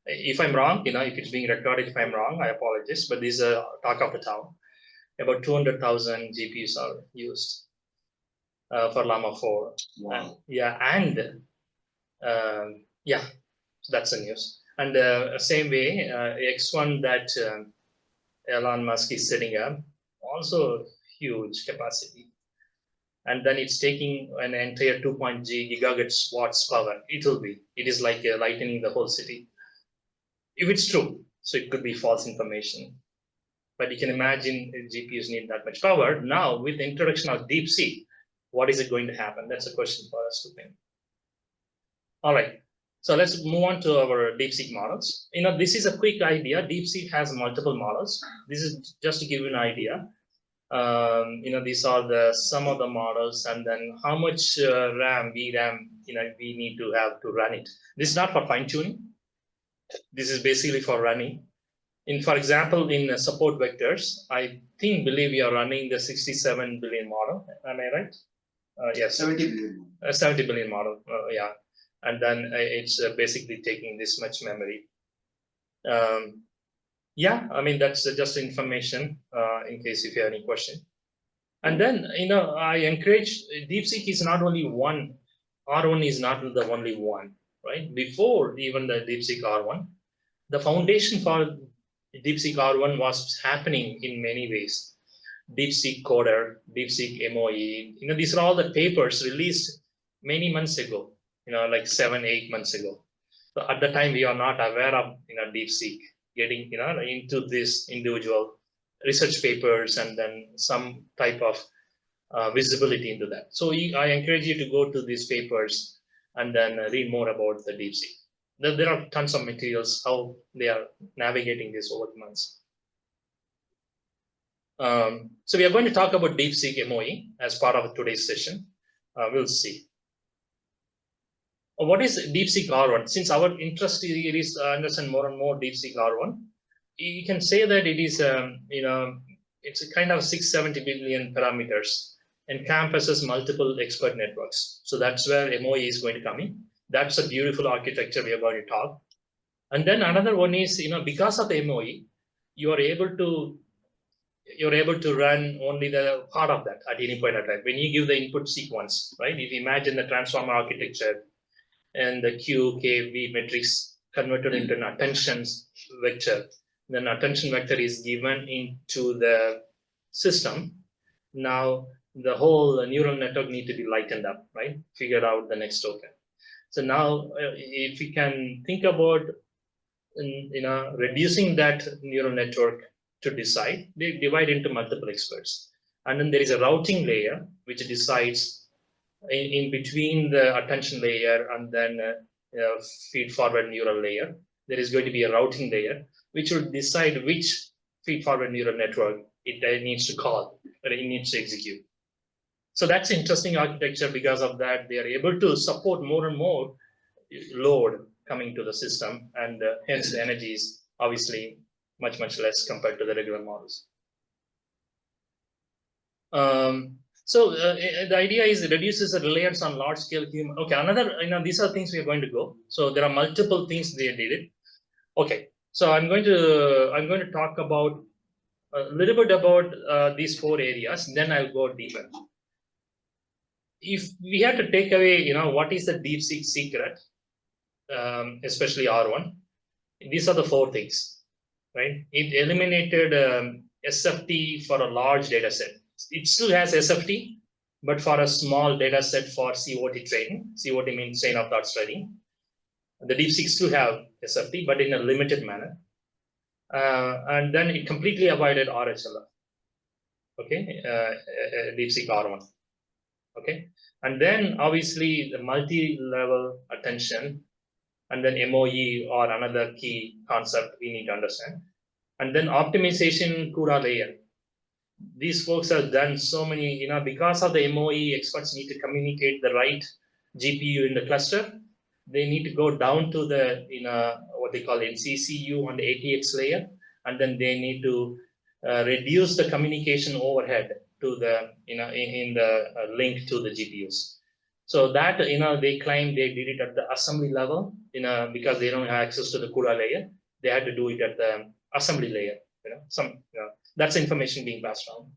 If I'm wrong, if it's being recorded, if I'm wrong, I apologize, but this is a talk of the town. About 200,000 GPUs are used for Llama 4. Wow. Yeah, that's the news. And same way, X1 that Elon Musk is setting up, also huge capacity. And then it's taking an entire 2.0 gigahertz watts power. It is like lightening the whole city. If it's true, so it could be false information. But you can imagine if GPUs need that much power. Now, with the introduction of DeepSeek, what is it going to happen? That's a question for us to think. All right. So let's move on to our DeepSeek models. This is a quick idea. DeepSeek has multiple models. This is just to give you an idea. These are some of the models, and then how much RAM, VRAM, we need to have to run it. This is not for fine tuning. This is basically for running. For example, in support vectors, I believe we are running the 67 billion model. Am I right? Yes. 70 billion. 70 billion model. Yeah. And then it's basically taking this much memory. Yeah, I mean, that's just information in case if you have any question. And then, I encourage, DeepSeek is not only one, R1 is not the only one, right? Before even the DeepSeek R1, the foundation for DeepSeek-R1 was happening in many ways. DeepSeek Coder, DeepSeek MOE, these are all the papers released many months ago, like 7-8 months ago. So at the time, we are not aware of DeepSeek getting into this individual research papers and then some type of visibility into that. So I encourage you to go to these papers and then read more about the DeepSeek. There are tons of materials how they are navigating this over the months. So we are going to talk about DeepSeek MOE as part of today's session. We'll see. What is DeepSeek-R1? Since our interest is to understand more and more DeepSeek-R1, you can say that it is, it's a kind of 670 billion parameters, encompasses multiple expert networks. So that's where MOE is going to come in. That's a beautiful architecture we are going to talk. And then another one is, because of the MOE, you are able to you're able to run only the part of that at any point of time. When you give the input sequence, right? If you imagine the transformer architecture and the Q, K, V matrix converted into an attention vector, then attention vector is given into the system. Now the whole neural network need to be lightened up, right? Figure out the next token. So now if we can think about reducing that neural network to decide, they divide into multiple experts. And then there is a routing layer which decides in between the attention layer and then feed forward neural layer. There is going to be a routing layer which will decide which feed forward neural network it needs to call or it needs to execute. So that's interesting architecture. Because of that, they are able to support more and more load coming to the system, and hence the energy is obviously much less compared to the regular models. So the idea is it reduces the reliance on large scale human. Okay, another, these are things we are going to go. So there are multiple things they did it. Okay, so I'm going to talk about a little bit about these 4 areas, then I'll go deeper. If we had to take away, what is the DeepSeek secret, especially R1, these are the 4 things, right? It eliminated SFT for a large data set. It still has SFT, but for a small data set for COT training. COT means chain of thought training. The DeepSeek still have SFT, but in a limited manner. And then it completely avoided RHLF. Okay, DeepSeek-R1. Okay, and then obviously the multi-level attention, and then MOE or another key concept we need to understand. And then optimization CUDA layer. These folks have done so many, because of the MOE, experts need to communicate the right GPU in the cluster. They need to go down to the, what they call NCCU on the ATX layer, and then they need to reduce the communication overhead to the, in the link to the GPUs. So that, they claim they did it at the assembly level, because they don't have access to the CUDA layer. They had to do it at the assembly layer, that's information being passed down.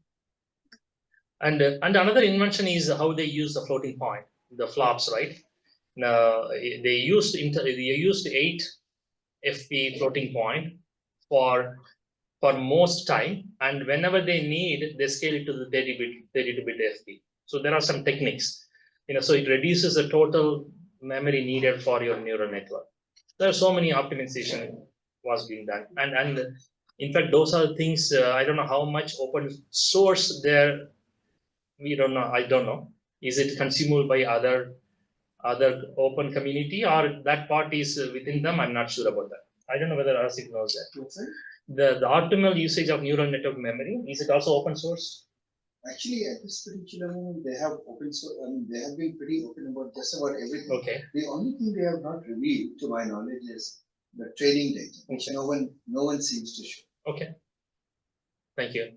And another invention is how they use the floating point, the flops, right? Now they used 8 FP floating point for most time, and whenever they need, they scale it to the 32-bit FP. So there are some techniques, so it reduces the total memory needed for your neural network. There are so many optimization was being done, and in fact, those are things, I don't know how much open source there. We don't know. I don't know. Is it consumable by other open community, or that part is within them? I'm not sure about that. I don't know whether Asif knows that. The optimal usage of neural network memory, is it also open source? Actually, at this particular moment, they have open source. They have been pretty open about just about everything. Okay. The only thing they have not revealed, to my knowledge, is the training data, which no one seems to show. Okay. Thank you.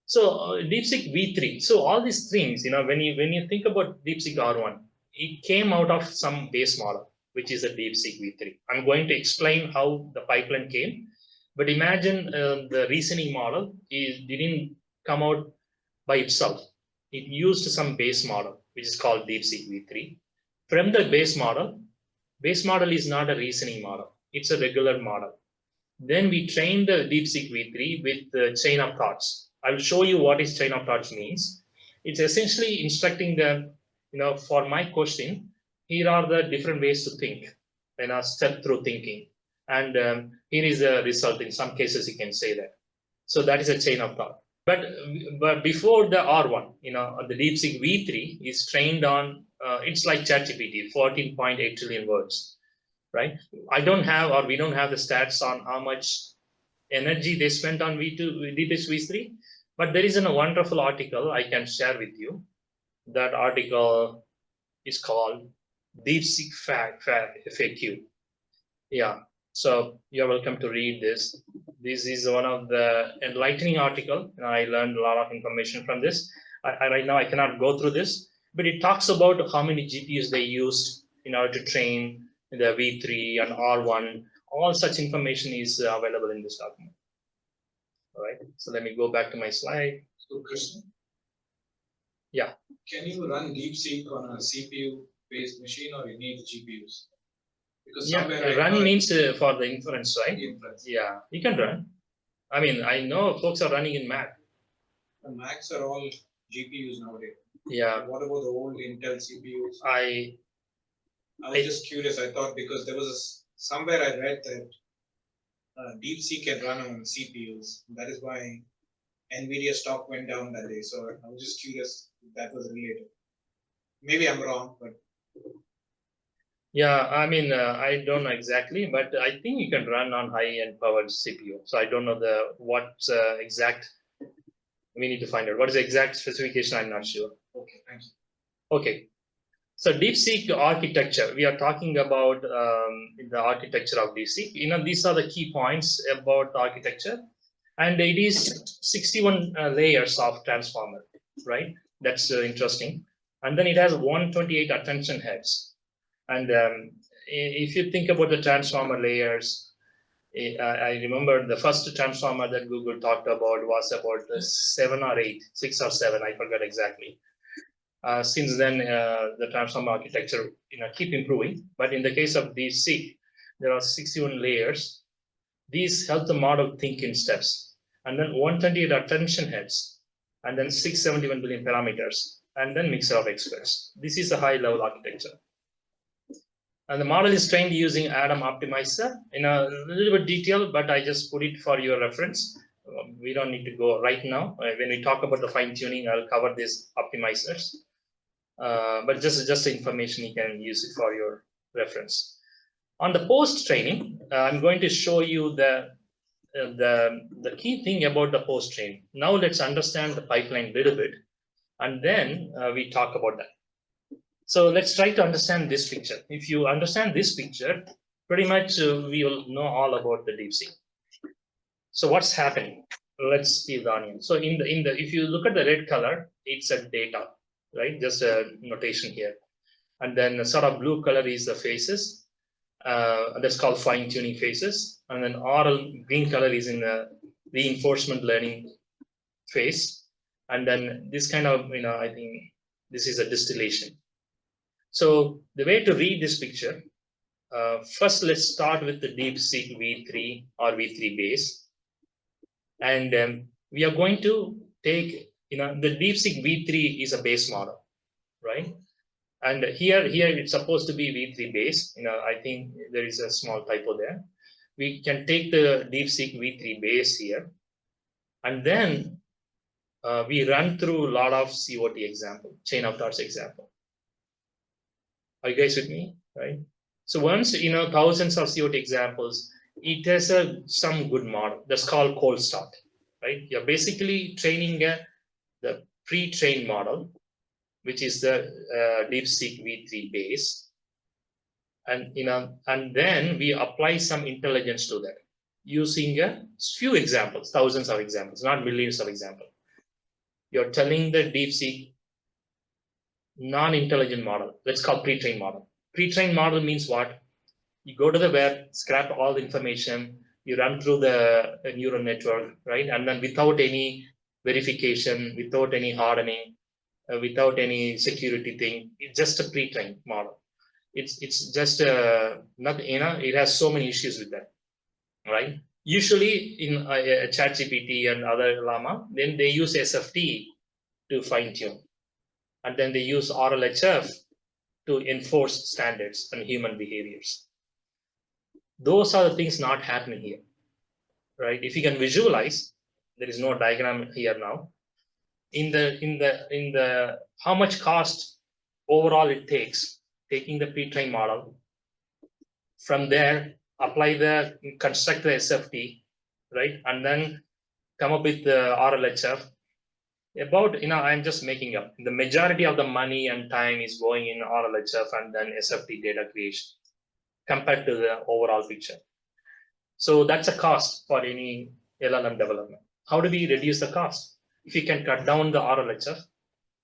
So DeepSeek V3. So all these things, when you think about DeepSeek R1, it came out of some base model, which is a DeepSeek V3. I'm going to explain how the pipeline came, but imagine the reasoning model didn't come out by itself. It used some base model, which is called DeepSeek V3. From the base model is not a reasoning model. It's a regular model. Then we train the DeepSeek V3 with the chain of thoughts. I will show you what is chain of thoughts means. It's essentially instructing them, for my question, here are the different ways to think, step through thinking. And here is the result. In some cases, you can say that. So that is a chain of thought. But before the R1, the DeepSeek V3 is trained on, it's like ChatGPT, 14.8 trillion words, right? We don't have the stats on how much energy they spent on DeepSeek V3, but there is a wonderful article I can share with you. That article is called DeepSeek FAQ. Yeah, so you're welcome to read this. This is one of the enlightening article. I learned a lot of information from this. Right now I cannot go through this, but it talks about how many GPUs they used in order to train the V3 and R1. All such information is available in this document. All right. So let me go back to my slide. So, Krishna? Yeah. Can you run DeepSeek on a CPU-based machine, or you need GPUs? Because somewhere I run heard means for the inference, right? inference. Yeah, you can run. I mean, I know folks are running in Mac. The Macs are all GPUs nowadays. Yeah. What about the old Intel CPUs? I was just curious. I thought because there was somewhere I read that DeepSeek can run on CPUs. That is why NVIDIA stock went down that day. So I was just curious if that was related. Maybe I'm wrong, but yeah, I mean, I don't know exactly, but I think you can run on high-end powered CPU. So I don't know what exact. We need to find out what is the exact specification. I'm not sure. okay, thank you. Okay, so DeepSeek architecture. We are talking about the architecture of DeepSeek. You know, these are the key points about the architecture, and it is 61 layers of transformer, right? That's interesting. And then it has 128 attention heads. And if you think about the transformer layers, I remember the first transformer that Google talked about was about 7 or 8, 6 or 7, I forgot exactly. Since then, the transformer architecture keep improving. But in the case of DeepSeek, there are 61 layers. These help the model think in steps. And then 128 attention heads, and then 671 billion parameters, and then mixer of experts. This is a high-level architecture. And the model is trained using Adam Optimizer in a little bit detail, but I just put it for your reference. We don't need to go right now. When we talk about the fine tuning, I'll cover these optimizers. But just information, you can use it for your reference. On the post training, I'm going to show you the key thing about the post training. Now let's understand the pipeline a little bit, and then we talk about that. So let's try to understand this picture. If you understand this picture, pretty much we will know all about the DeepSeek. So what's happening? Let's see the onion. So if you look at the red color, it's a data, right? Just a notation here. And then the sort of blue color is the phases. That's called fine-tuning phases. And then oral green color is in the reinforcement learning phase. And then this kind of, I think this is a distillation. So the way to read this picture, first let's start with the DeepSeek V3 or V3 base. And we are going to take, the DeepSeek V3 is a base model, right? And here it's supposed to be V3 base. I think there is a small typo there. We can take the DeepSeek V3 base here, and then we run through a lot of COT example, chain of thoughts example. Are you guys with me? Right. So once thousands of COT examples, it has some good model. That's called cold start. Right. You're basically training the pre-trained model, which is the DeepSeek V3 base, and then we apply some intelligence to that using a few examples, thousands of examples, not millions of examples. You're telling the DeepSeek non-intelligent model. Let's call pre-trained model. Pre-trained model means what? You go to the web, scrap all the information, you run through the neural network, right? And then without any verification, without any hardening, without any security thing, it's just a pre-trained model. It's just not, it has so many issues with that, right? Usually in ChatGPT and other Llama, then they use SFT to fine tune. And then they use RLHF to enforce standards and human behaviors. Those are the things not happening here, right? If you can visualize, there is no diagram here now. In the how much cost overall it takes, taking the pre-trained model, from there construct the SFT, right, and then come up with the RLHF. About, I'm just making up. The majority of the money and time is going in RLHF and then SFT data creation compared to the overall picture. So that's a cost for any LLM development. How do we reduce the cost? If you can cut down the RLHF,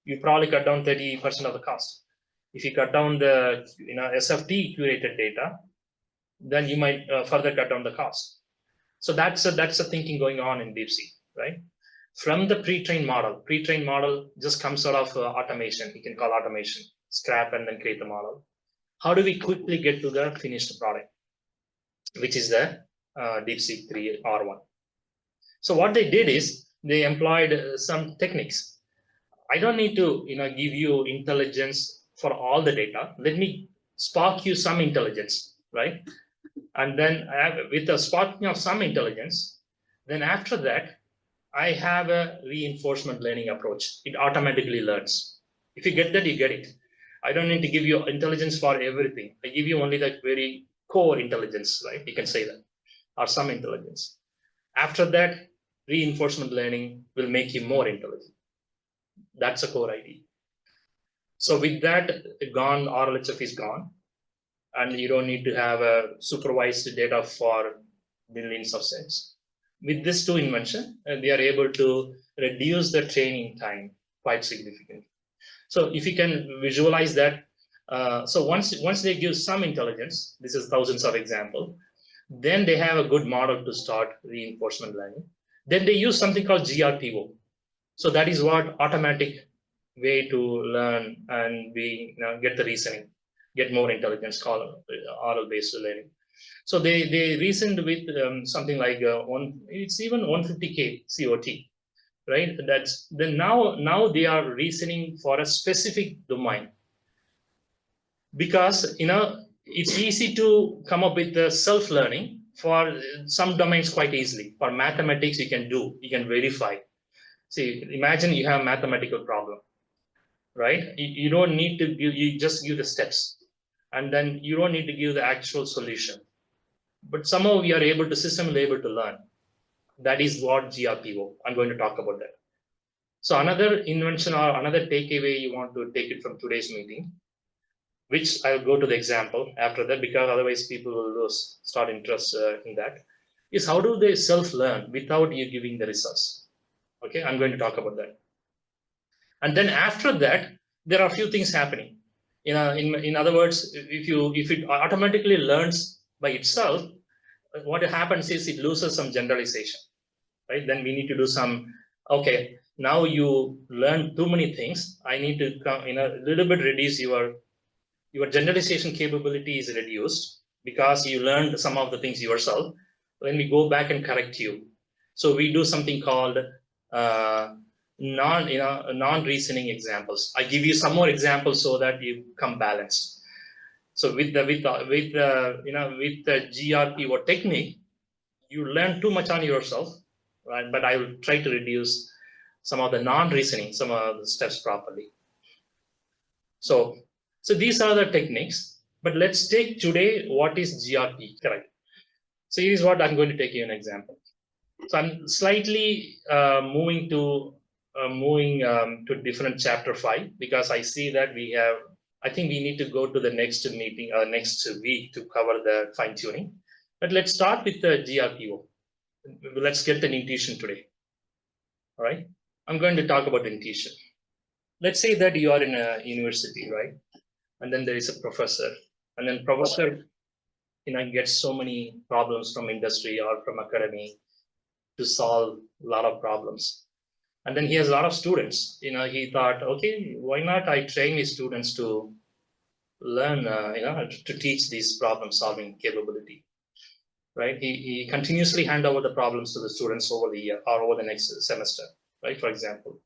you probably cut down 30% of the cost. If you cut down the SFT curated data, then you might further cut down the cost. So that's a thinking going on in DeepSeek. right? From the pre-trained model just comes out of automation. You can call automation, scrap and then create the model. How do we quickly get to the finished product, which is the DeepSeek R1? So what they did is they employed some techniques. I don't need to give you intelligence for all the data. Let me spark you some intelligence, right? And then with the sparking of some intelligence, then after that, I have a reinforcement learning approach. It automatically learns. If you get that, you get it. I don't need to give you intelligence for everything. I give you only the very core intelligence, right? You can say that, or some intelligence. After that, reinforcement learning will make you more intelligent. That's a core idea. So with that gone, RLHF is gone, and you don't need to have a supervised data for millions of sets. With this two invention, they are able to reduce the training time quite significantly. So if you can visualize that, so once they give some intelligence, this is thousands of examples, then they have a good model to start reinforcement learning. Then they use something called GRPO. So that is what automatic way to learn and get the reasoning, get more intelligence, call oral based learning. So they reasoned with something like it's even 150K COT, right? That's then now they are reasoning for a specific domain, because it's easy to come up with the self-learning for some domains quite easily. For mathematics, you can verify. See, imagine you have a mathematical problem, right? You don't need to give, you just give the steps, and then you don't need to give the actual solution. But somehow we are able to, system is able to learn. That is what GRPO, I'm going to talk about that. So another invention or another takeaway you want to take it from today's meeting, which I'll go to the example after that, because otherwise people will start interest in that, is how do they self-learn without you giving the results? Okay, I'm going to talk about that. And then after that, there are a few things happening. In other words, if it automatically learns by itself, what happens is it loses some generalization, right? Then we need to do some, okay, now you learn too many things. I need to a little bit reduce your generalization capability is reduced because you learned some of the things yourself. Then we go back and correct you. So we do something called non-reasoning examples. I give you some more examples so that you come balanced. So with the GRPO technique, you learn too much on yourself, right? But I will try to reduce some of the non-reasoning, some of the steps properly. So these are the techniques. But let's take today what is GRP, correct? So here's what I'm going to take you an example. So I'm slightly moving to different chapter 5, because I see that I think we need to go to the next meeting next week to cover the fine tuning. But let's start with the GRPO. Let's get the intuition today. All right. I'm going to talk about intuition. Let's say that you are in a university, right? And then there is a professor, and then professor gets so many problems from industry or from academy to solve a lot of problems. And then he has a lot of students. He thought, okay, why not I train his students to learn, to teach these problem solving capability, right? He continuously hand over the problems to the students over the year or over the next semester, right? For example,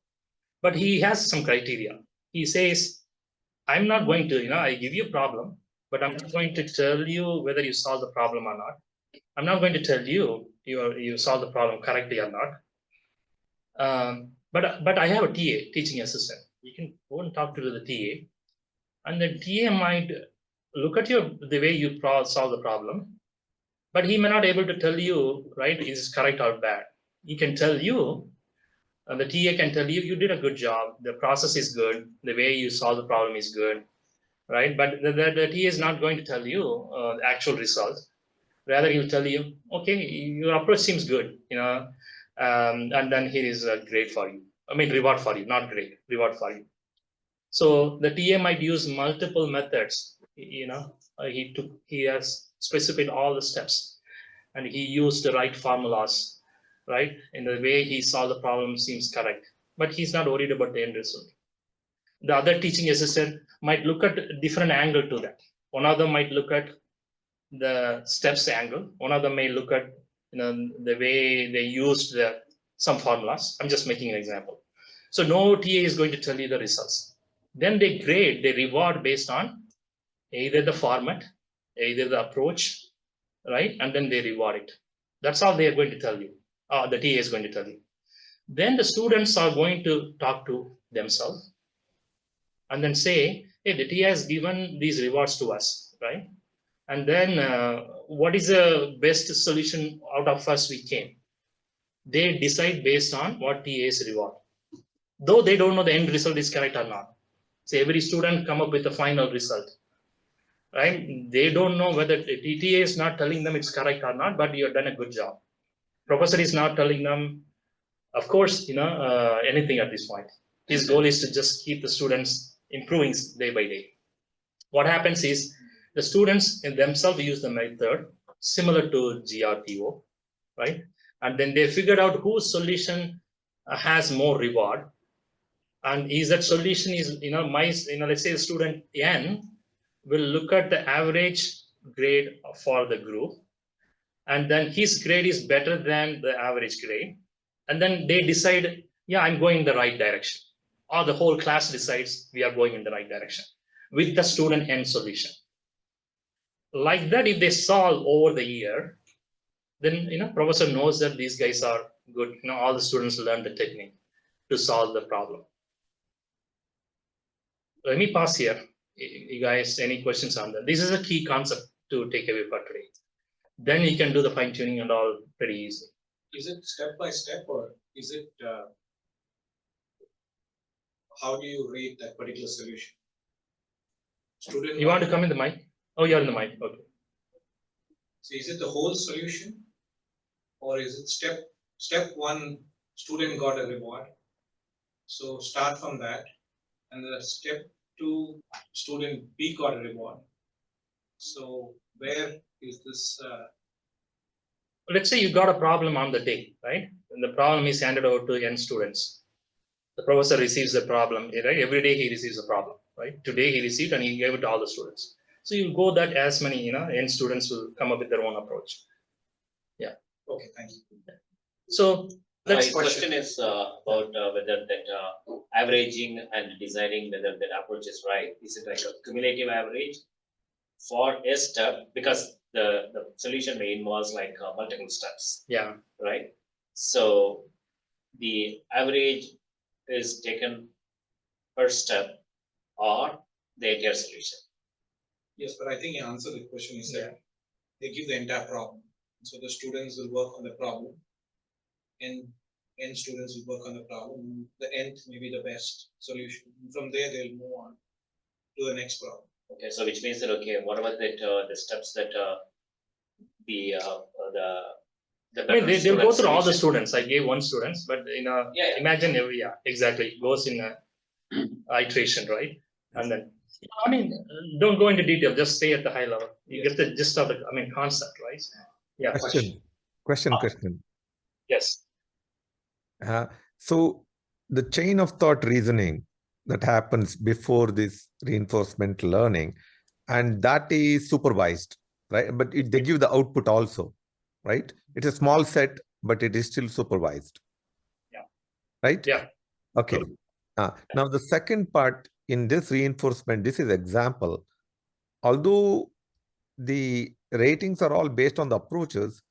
but he has some criteria. He says, I'm not going to, I give you a problem, but I'm not going to tell you whether you solve the problem or not. I'm not going to tell you you solve the problem correctly or not. But I have a TA, teaching assistant. You can go and talk to the TA, and the TA might look at the way you solve the problem, but he may not able to tell you, right, is correct or bad. He can tell you, and the TA can tell you, you did a good job. The process is good. The way you solve the problem is good, right? But the TA is not going to tell you the actual result. Rather, he'll tell you, okay, your approach seems good, and then here is a grade for you. I mean, reward for you, not grade, reward for you. So the TA might use multiple methods. He has specified all the steps, and he used the right formulas, right? And the way he solved the problem seems correct, but he's not worried about the end result. The other teaching assistant might look at a different angle to that. One of them might look at the steps angle. One of them may look at the way they used some formulas. I'm just making an example. So no TA is going to tell you the results. Then they grade, they reward based on either the format, either the approach, right? And then they reward it. That's all they are going to tell you. The TA is going to tell you. Then the students are going to talk to themselves and then say, hey, the TA has given these rewards to us, right? And then what is the best solution out of us we came? They decide based on what TA's reward. Though they don't know the end result is correct or not. So every student come up with a final result, right? They don't know whether the TA is not telling them it's correct or not, but you have done a good job. Professor is not telling them, of course, anything at this point. His goal is to just keep the students improving day by day. What happens is the students in themselves use the method similar to GRPO, right? And then they figured out whose solution has more reward. And is that solution is, let's say the student N will look at the average grade for the group. And then his grade is better than the average grade. And then they decide, yeah, I'm going in the right direction. Or the whole class decides we are going in the right direction with the student N solution. Like that, if they solve over the year, then professor knows that these guys are good. All the students learn the technique to solve the problem. Let me pause here. You guys, any questions on that? This is a key concept to take away for today. Then you can do the fine tuning and all pretty easy. Is it step by step, or is it how do you rate that particular solution? Student, you want to come in the mic? Oh, you're in the mic. Okay. So is it the whole solution, or is it step one, student got a reward, so start from that, and the step two, student B got a reward. So where is this? Let's say you got a problem on the day, right? And the problem is handed over to N students. The professor receives the problem, right? Every day he receives a problem, right? Today he received and he gave it to all the students. So you go that as many, N students will come up with their own approach. Yeah. Okay, thank you. So my question is about whether that averaging and deciding whether that approach is right. Is it like a cumulative average for a step? Because the solution may involve like multiple steps. Yeah. Right. So the average is taken per step or the entire solution. Yes, but I think you answered the question. You said they give the entire problem. So the students will work on the problem, and N students will work on the problem. The nth may be the best solution. And from there, they'll move on to the next problem. Okay, so which means that what about that the steps that the I mean, they'll go through all the students. I gave one student, but imagine exactly. It goes in a iteration, right? And then, I mean, don't go into detail. Just stay at the high level. You get the gist of the, concept, right? Yeah. Question. Yes. So the chain of thought reasoning that happens before this reinforcement learning, and that is supervised, right? But they give the output also, right? It's a small set, but it is still supervised. Yeah. Right? Yeah. Okay. Now the second part in this reinforcement, this is example. Although the ratings are all based on the approaches,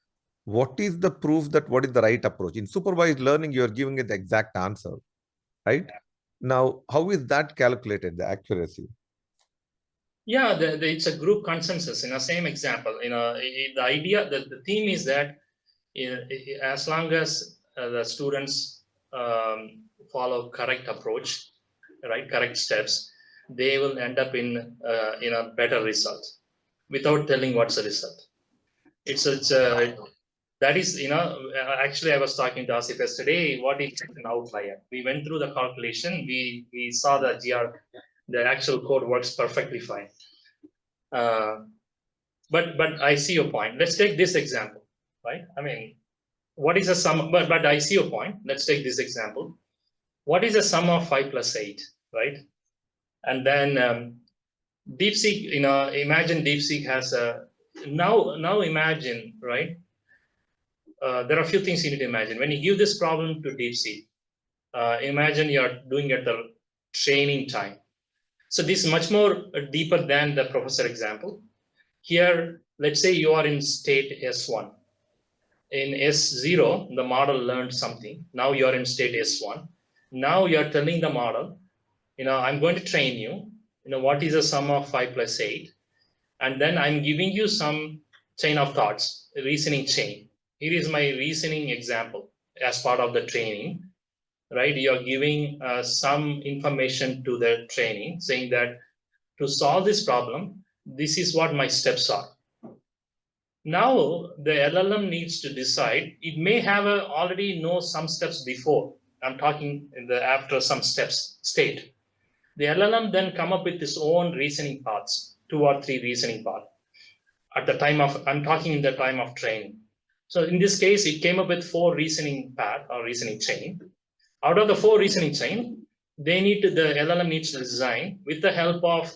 what is the proof that what is the right approach? In supervised learning, you're giving it the exact answer, right? Now, how is that calculated, the accuracy? Yeah, it's a group consensus. Same example. The idea, the theme is that as long as the students follow correct approach, right, correct steps, they will end up in a better result without telling what's the result. That is, actually I was talking to Asif yesterday, what is an outlier? We went through the calculation, we saw the the actual code works perfectly fine. But I see your point. Let's take this example, right? I mean, what is the sum? But I see your point. Let's take this example. What is the sum of 5 plus 8, right? And then DeepSeek, imagine DeepSeek has a, now imagine, right? There are a few things you need to imagine. When you give this problem to DeepSeek, imagine you're doing at the training time. So this is much more deeper than the professor example. Here, let's say you are in state S1. In S0, the model learned something. Now you're in state S1. Now you're telling the model, I'm going to train you. What is the sum of 5 plus 8? And then I'm giving you some chain of thoughts, a reasoning chain. Here is my reasoning example as part of the training, right? You're giving some information to the training saying that to solve this problem, this is what my steps are. Now the LLM needs to decide. It may have already know some steps before. I'm talking in the after some steps state. The LLM then come up with its own reasoning paths, 2 or 3 reasoning paths. At the time of, I'm talking in the time of training. So in this case, it came up with 4 reasoning path or reasoning chain. Out of the 4 reasoning chain, the LLM needs to design with the help of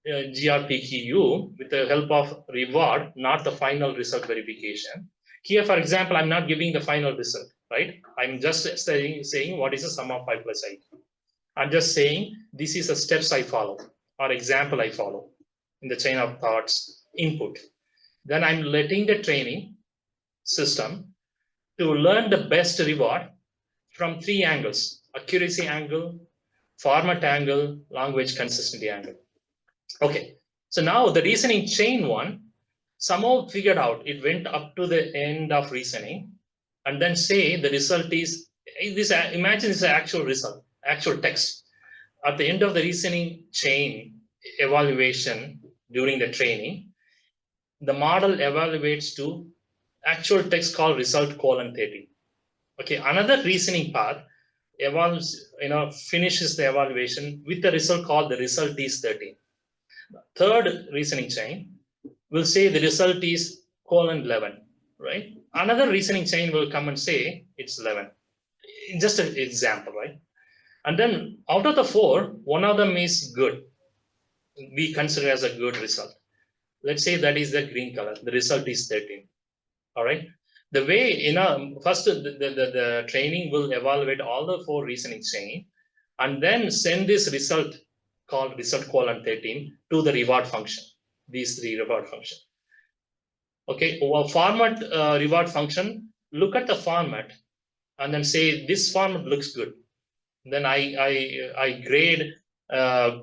GRPQ, with the help of reward, not the final result verification. Here, for example, I'm not giving the final result, right? I'm just saying what is the sum of 5 plus 8. I'm just saying this is the steps I follow or example I follow in the chain of thoughts input. Then I'm letting the training system to learn the best reward from 3 angles: accuracy angle, format angle, language consistency angle. Okay, so now the reasoning chain one somehow figured out, it went up to the end of reasoning and then say the result is this. Imagine this is actual result, actual text. At the end of the reasoning chain evaluation during the training, the model evaluates to actual text called result colon 30. Okay, another reasoning path finishes the evaluation with the result called the result is 13. Third reasoning chain will say the result is colon 11, right? Another reasoning chain will come and say it's 11. Just an example, right? And then out of the 4, one of them is good. We consider as a good result. Let's say that is the green color. The result is 13. All right. The way, first the training will evaluate all the 4 reasoning chain and then send this result called result colon 13 to the reward function. These 3 reward function. Okay, well, format reward function, look at the format and then say this format looks good. Then I grade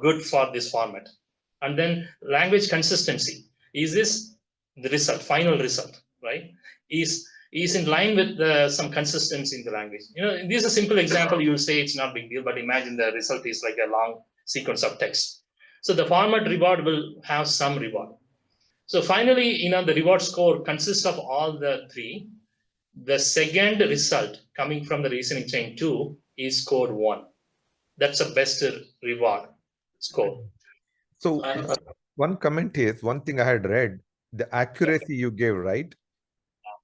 good for this format. And then language consistency, is this the result, final result, right? Is in line with some consistency in the language. This is a simple example. You'll say it's not big deal, but imagine the result is like a long sequence of text. So the format reward will have some reward. So finally, the reward score consists of all the 3. The second result coming from the reasoning chain 2 is scored 1. That's the best reward score. So one comment is, one thing I had read, the accuracy you gave, right?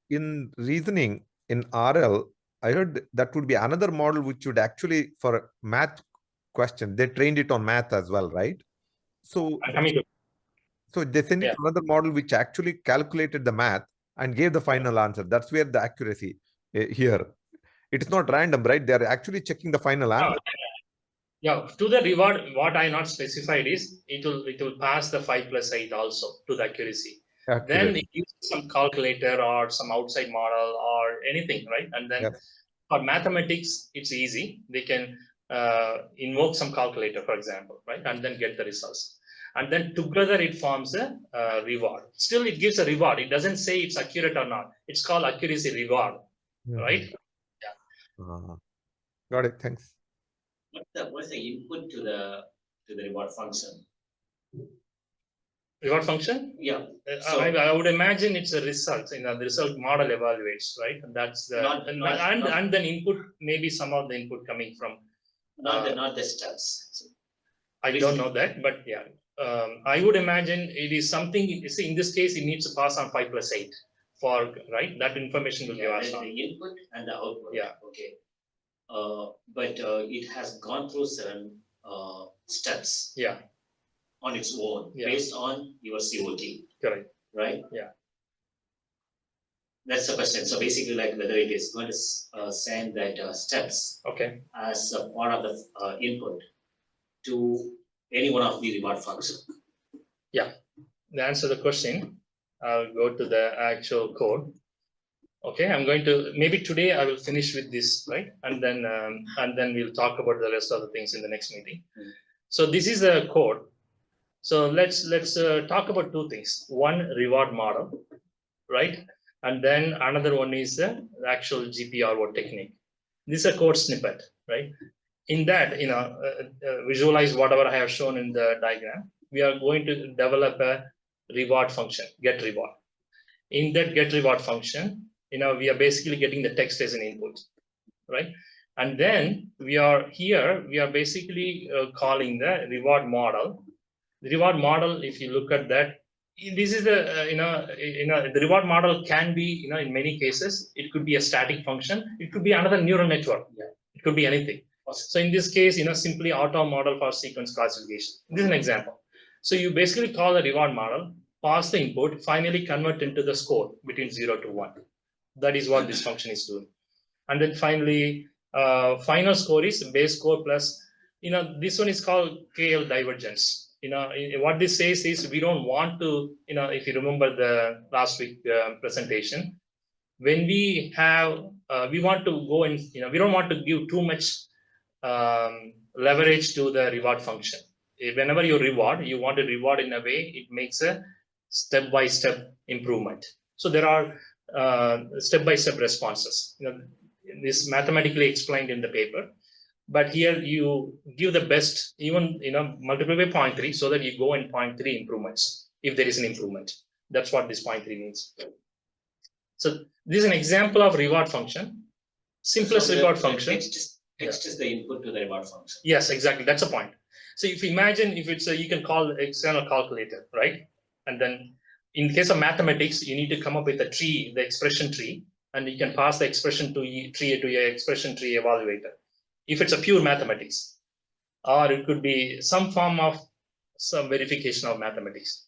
In reasoning, in RL, I heard that would be another model which would actually, for math question, they trained it on math as well, right? So, so they sent it to another model which actually calculated the math and gave the final answer. That's where the accuracy here. It is not random, right? They are actually checking the final answer. Yeah, to the reward, what I not specified is it will pass the 5 plus 8 also to the accuracy. Then it uses some calculator or some outside model or anything, right? And then for mathematics, it's easy. They can invoke some calculator, for example, right? And then get the results. And then together it forms a reward. Still, it gives a reward. It doesn't say it's accurate or not. It's called accuracy reward, right? Yeah. Got it. Thanks. What's the input to the reward function? Reward function? Yeah. So I would imagine it's a result. The result model evaluates, right? And that's the and then input, maybe some of the input coming from not the steps. I don't know that, but yeah, I would imagine it is something. See, in this case, it needs to pass on 5 plus 8. for, right? That information will be Yeah, passed the on. input and the output. Yeah. Okay. But it has gone through certain steps. Yeah. On its own, Yeah. based on your COT. Correct. Right? Yeah. That's the question. So basically, like whether it is going to send that steps Okay. as a part of the input to any one of the reward functions. Yeah. To answer the question, I'll go to the actual code. Okay, I'm going to, maybe today I will finish with this, right? And then we'll talk about the rest of the things in the next meeting. So this is the code. So let's talk about two things. One, reward model, right? And then another one is the actual GPRO technique. This is a code snippet, right? In that, visualize whatever I have shown in the diagram. We are going to develop a reward function, get reward. In that get reward function, we are basically getting the text as an input, right? And then we are basically calling the reward model. The reward model, if you look at that, this is the reward model can be, in many cases, it could be a static function. It could be another neural network. Yeah. It could be anything. So in this case, simply auto model for sequence classification. This is an example. So you basically call the reward model, pass the input, finally convert into the score between 0 to 1. That is what this function is doing. And then finally, final score is base score plus, this one is called KL divergence. What this says is we don't want to, if you remember the last week presentation, when we have, we want to go in, we don't want to give too much leverage to the reward function. Whenever you reward, you want to reward in a way it makes a step-by-step improvement. So there are step-by-step responses. This mathematically explained in the paper, but here you give the best, even multiply by 0.3, so that you go in 0.3 improvements if there is an improvement. That's what this 0.3 means. So this is an example of reward function, simplest reward function. Text is the input to the reward function. Yes, exactly. That's a point. So if you imagine, if it's you can call external calculator, right? And then in case of mathematics, you need to come up with a tree, the expression tree, and you can pass the expression tree to your expression tree evaluator. If it's a pure mathematics, or it could be some form of some verification of mathematics.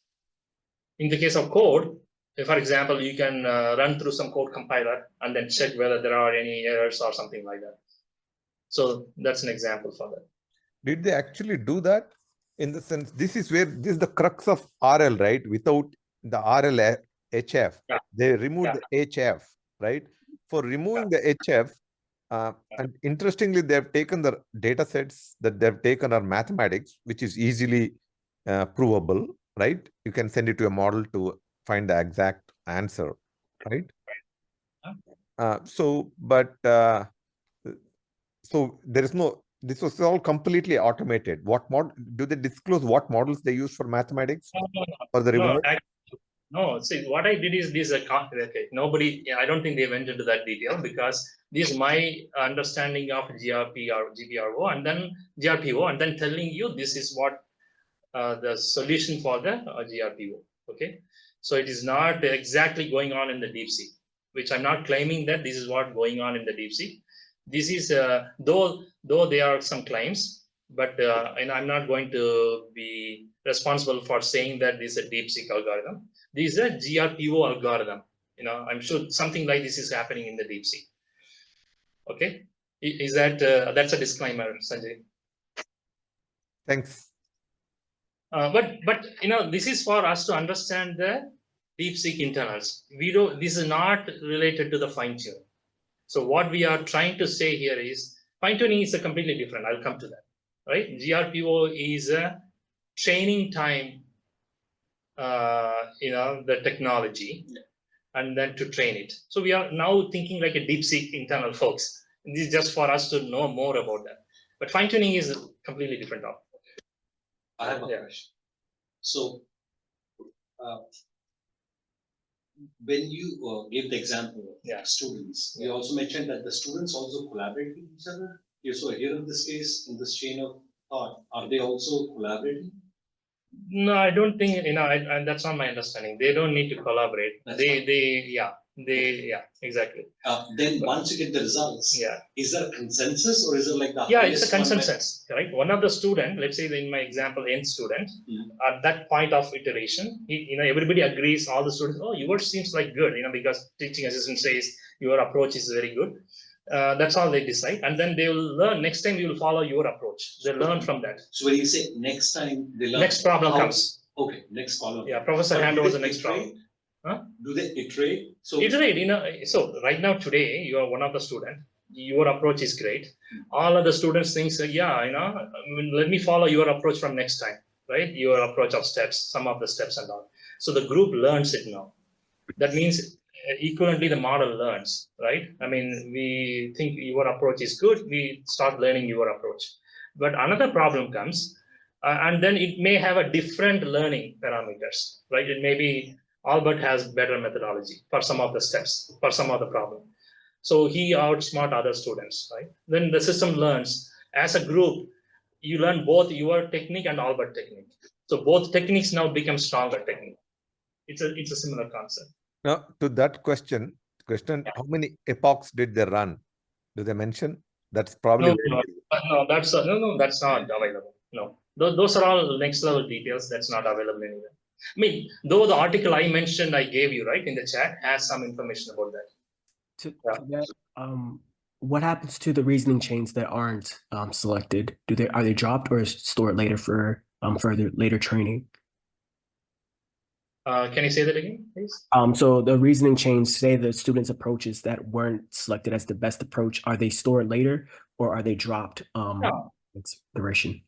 In the case of code, for example, you can run through some code compiler and then check whether there are any errors or something like that. So that's an example for that. Did they actually do that? In the sense, this is the crux of RL, right? Without the RL HF, they removed the HF, right? For removing the HF, and interestingly, they have taken the data sets that they've taken are mathematics, which is easily provable, right? You can send it to a model to find the exact answer, right? So there is no, this was all completely automated. What mod do they disclose what models they use for mathematics for the reward? No, see, what I did is this, okay, nobody, I don't think they went into that detail, because this is my understanding of GRP or GPRO and then GRPO, and then telling you this is what the solution for the GRPO, okay? So it is not exactly going on in the DeepSeek, which I'm not claiming that this is what going on in the DeepSeek. This is, though there are some claims, but and I'm not going to be responsible for saying that this is a DeepSeek algorithm. This is a GRPO algorithm. I'm sure something like this is happening in the DeepSeek. Okay, is that that's a disclaimer, Sanjay? Thanks. But this is for us to understand the DeepSeek internals. This is not related to the fine tuning. So what we are trying to say here is fine tuning is a completely different. I'll come to that. Right? GRPO is a training time. The technology, and then to train it. So we are now thinking like a DeepSeek internal folks. And this is just for us to know more about that. But fine tuning is a completely different topic. I have a question. So, when you give the example of students, you also mentioned that the students also collaborate with each other. So here in this case, in this chain of thought, are they also collaborating? No, I don't think, and that's not my understanding. They don't need to collaborate. That's Yeah, exactly. Then once you get the results, Yeah. is there a consensus or is it like the Yeah, it's a highest one consensus, right? One of the student, let's say in my example, N student, at that point of iteration, everybody agrees, all the students, oh, yours seems like good, because teaching assistant says your approach is very good. That's all they decide, and then they will learn. Next time, you will follow your approach. They learn from that. So when you say next time, they learn. Next problem comes. Okay, next problem. Yeah, professor But hand do over they the next iterate? problem. Huh? Do they iterate? So Iterate, so right now today, you are one of the student. Your approach is great. All of the students think, let me follow your approach from next time, right? Your approach of steps, some of the steps and all. So the group learns it now. That means equivalently the model learns, right? I mean, we think your approach is good, we start learning your approach. But another problem comes, and then it may have a different learning parameters, right? It may be Albert has better methodology for some of the steps, for some of the problem. So he outsmart other students, right? Then the system learns as a group, you learn both your technique and Albert technique. So both techniques now become stronger technique. It's a similar concept. Now, to that question, how many epochs did they run? Do they mention? That's probably that's not available. No, those are all next level details. That's not available anywhere. I mean, though the article I mentioned, I gave you right in the chat has some information about that. To that, what happens to the reasoning chains that aren't selected? Are they dropped or stored later for further later training? Can you say that again, please? So the reasoning chains, say the students' approaches that weren't selected as the best approach, are they stored later or are they dropped? No. Duration.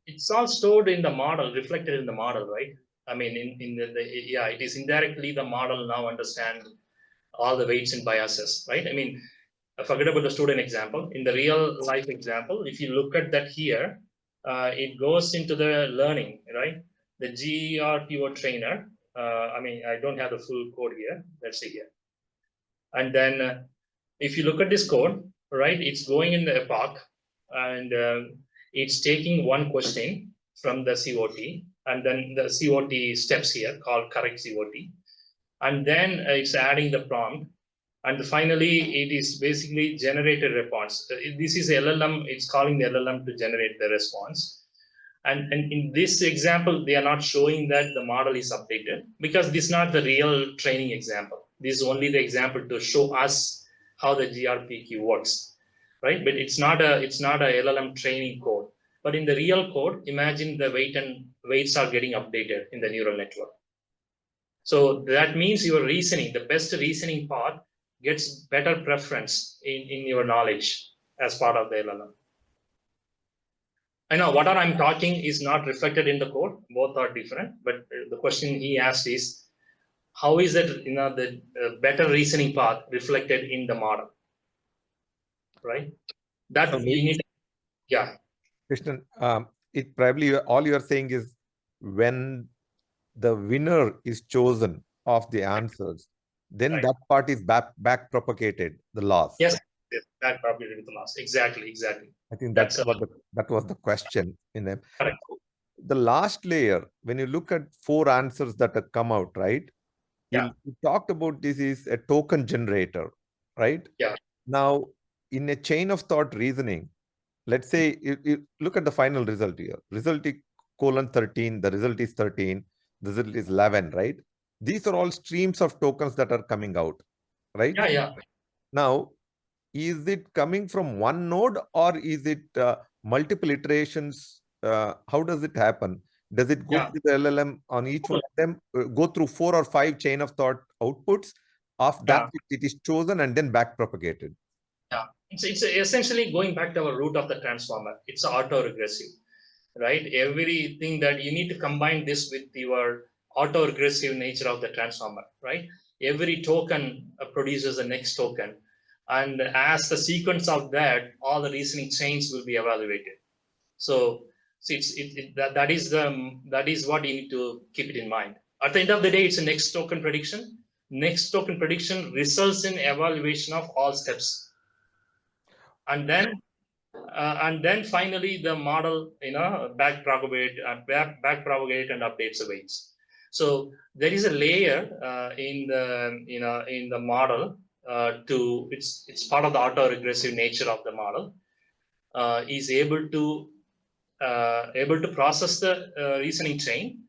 It's all stored in the model, reflected in the model, right? I mean, it is indirectly the model now understand all the weights and biases, right? I mean, forget about the student example. In the real life example, if you look at that here, it goes into the learning, right? The GRPO trainer, I don't have the full code here. Let's see here. And then if you look at this code, right, it's going in the epoch and it's taking one question from the COT and then the COT steps here called correct COT. And then it's adding the prompt. And finally, it is basically generated response. This is LLM, it's calling the LLM to generate the response. And in this example, they are not showing that the model is updated because this is not the real training example. This is only the example to show us how the GRPQ works, right? But it's not a LLM training code. But in the real code, imagine the weights are getting updated in the neural network. So that means your reasoning, the best reasoning part gets better preference in your knowledge as part of the LLM. I know what I'm talking is not reflected in the code. Both are different, but the question he asked is, how is it, the better reasoning path reflected in the model, right? That you need, yeah. Krishnan, it probably all you are saying is when the winner is chosen of the answers, then Right. that part is back propagated, the loss. Yes, back propagated with the loss. Exactly. I think that was the question in them. Correct. The last layer, when you look at 4 answers that have come out, right? Yeah. You talked about this is a token generator, right? Yeah. Now, in a chain of thought reasoning, let's say you look at the final result here. Result is :13, the result is 13, the result is 11, right? These are all streams of tokens that are coming out, right? Yeah. Now, is it coming from one node or is it multiple iterations? How does it happen? Does it go through the LLM on each one of them, go through 4 or 5 chain of thought outputs? Of that, it is chosen and then back propagated. Yeah, it's essentially going back to our root of the transformer. It's auto-regressive, right? Everything that you need to combine this with your auto-regressive nature of the transformer, right? Every token produces the next token. And as the sequence of that, all the reasoning chains will be evaluated. So that is what you need to keep it in mind. At the end of the day, it's a next token prediction. Next token prediction results in evaluation of all steps. And then and then finally the model, back propagate and updates the weights. So there is a layer in the model it's part of the auto-regressive nature of the model, is able to process the reasoning chain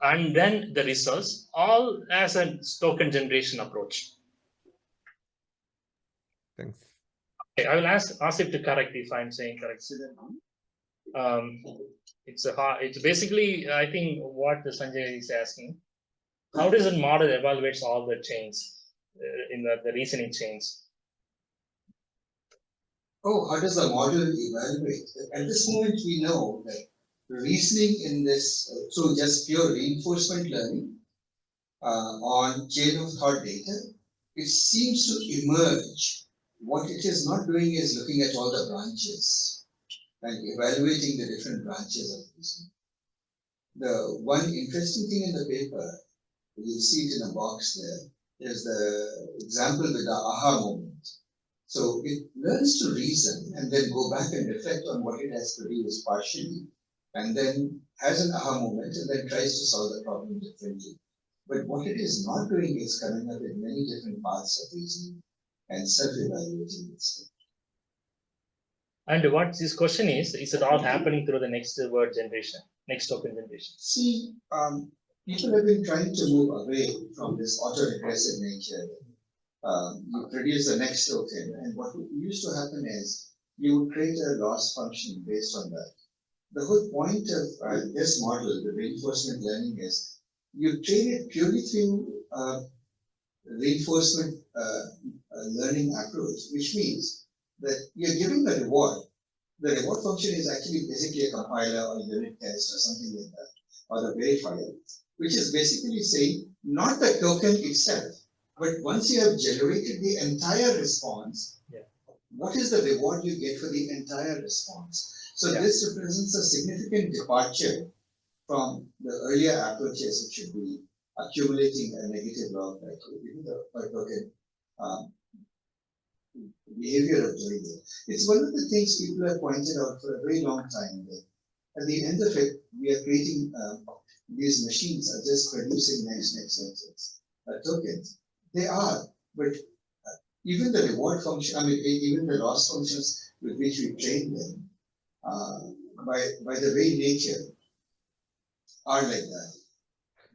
and then the results, all as a token generation approach. Thanks. Okay, I will ask it to correct if I'm saying correct. It's basically, I think, what the Sanjay is asking. How does a model evaluates all the chains in the reasoning chains? Oh, how does the model evaluate? At this moment, we know that reasoning in this, so just pure reinforcement learning on chain of thought data, it seems to emerge. What it is not doing is looking at all the branches and evaluating the different branches of reasoning. The one interesting thing in the paper, you'll see it in a box there, is the example with the aha moment. So it learns to reason and then go back and reflect on what it has produced partially, and then has an aha moment and then tries to solve the problem differently. But what it is not doing is coming up with many different paths of reasoning and self-evaluating itself. And what this question is it all happening through the next word generation, next token generation? See, people have been trying to move away from this auto-regressive nature. You produce the next token, and what used to happen is you would create a loss function based on that. The whole point of this model, the reinforcement learning, is you train it purely through reinforcement learning approach, which means that you're giving a reward. The reward function is actually basically a compiler or a unit test or something like that, or the verifier, which is basically saying not the token itself, but once you have generated the entire response, what is the reward you get for the entire response? So this represents a significant departure from the earlier approaches, which should be accumulating a negative log per token behavior of doing it. It's one of the things people have pointed out for a very long time. That at the end of it, we are creating these machines are just producing next tokens. They are, but even the reward function, even the loss functions with which we train them, by the very nature, are like that.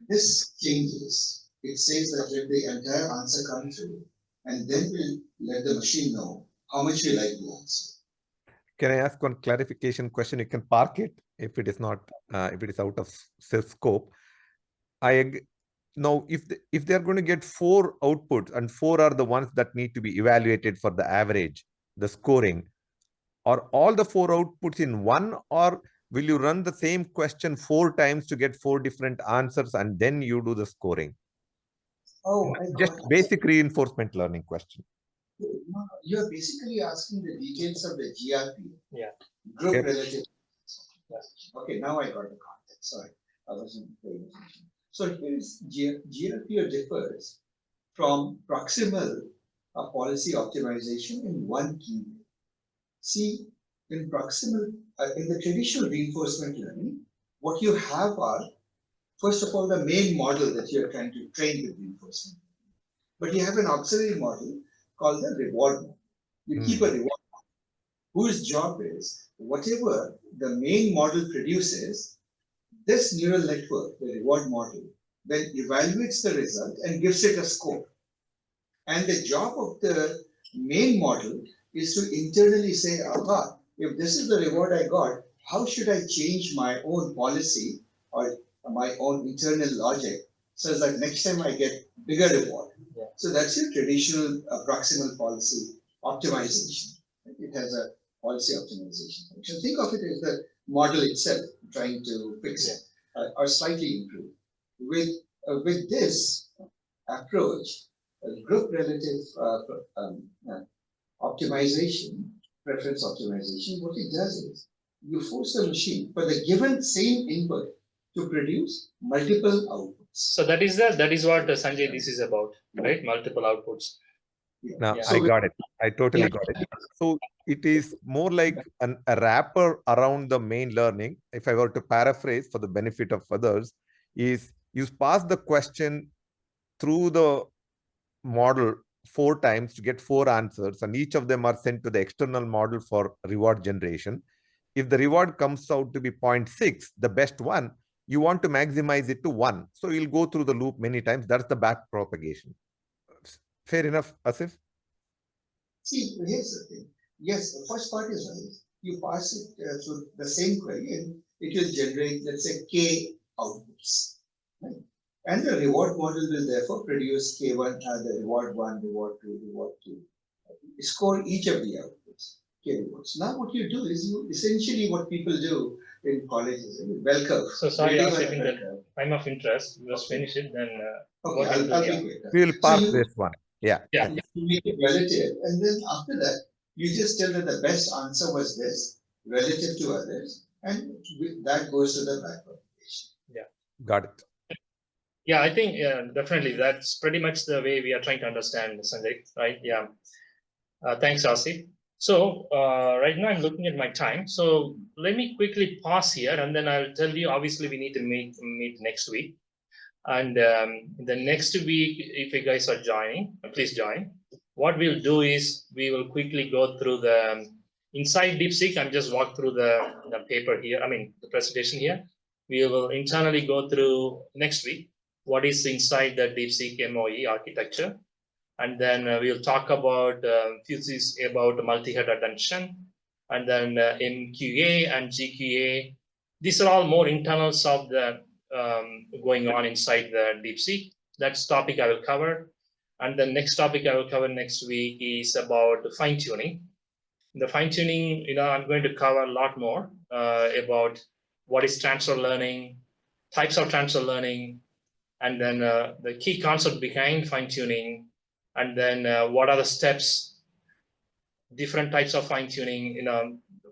This changes. It says that let the entire answer come through, and then we'll let the machine know how much we like the answer. Can I ask one clarification question? You can park it if it is not, if it is out of scope. Now, if they're going to get 4 outputs and 4 are the ones that need to be evaluated for the average, the scoring, are all the 4 outputs in one, or will you run the same question 4 times to get 4 different answers and then you do the scoring? Oh, just basic reinforcement learning question. No, you're basically asking the details of the GRPO. Yeah. Group relative. Okay, now I got the context. Sorry, I wasn't paying attention. So here's GRPO differs from proximal policy optimization in one key way. See, in proximal, in the traditional reinforcement learning, what you have are, first of all, the main model that you're trying to train with reinforcement. But you have an auxiliary model called the reward model. You keep a reward model whose job is whatever the main model produces, this neural network, the reward model, then evaluates the result and gives it a score. And the job of the main model is to internally say, aha, if this is the reward I got, how should I change my own policy or my own internal logic so that next time I get bigger reward? Yeah. So that's your traditional proximal policy optimization. It has a policy optimization function. Think of it as the model itself trying to fix it or slightly improve. With this approach, group relative optimization, preference optimization, what it does is you force the machine for the given same input to produce multiple outputs. So that is what Sanjay, this is about, right? Multiple outputs. Now, Yeah. I got it. I totally got it. So it is more like a wrapper around the main learning. If I were to paraphrase for the benefit of others, is you pass the question through the model 4 times to get 4 answers, and each of them are sent to the external model for reward generation. If the reward comes out to be 0.6, the best one, you want to maximize it to 1. So you'll go through the loop many times. That's the back propagation. Fair enough, Asif? See, here's the thing. Yes, the first part is right. You pass it through the same query and it will generate, let's say, K outputs. Right? And the reward model will therefore produce K1, the reward 1, reward 2, reward 2. Score each of the outputs, K rewards. Now what you do is you essentially what people do in colleges, bell curve. So sorry, building on Asif, a in bell the curve. time of interest, let's Okay. finish it, then Okay, what we'll do, I'll yeah. be quick. We will So park you- this one. Yeah. Yeah. You make it relative, and then after that, you just tell that the best answer was this relative to others, and that goes to the back propagation. Got it. Yeah, I think definitely that's pretty much the way we are trying to understand Sanjay, right? Yeah. Thanks, Asif. So right now I'm looking at my time. So let me quickly pause here, and then I'll tell you. Obviously, we need to meet next week, and the next week, if you guys are joining, please join. What we'll do is we will quickly go through the inside DeepSeek. I'm just walk through the paper here. I mean the presentation here. We will internally go through next week what is inside the DeepSeek MOE architecture, and then we'll talk about few things about multi-head attention, and then MQA and GQA. These are all more internals of the going on inside the DeepSeek. That's topic I will cover. And the next topic I will cover next week is about fine tuning. The fine tuning, I'm going to cover a lot more about what is transfer learning, types of transfer learning, and then the key concept behind fine tuning, and then what are the steps, different types of fine tuning.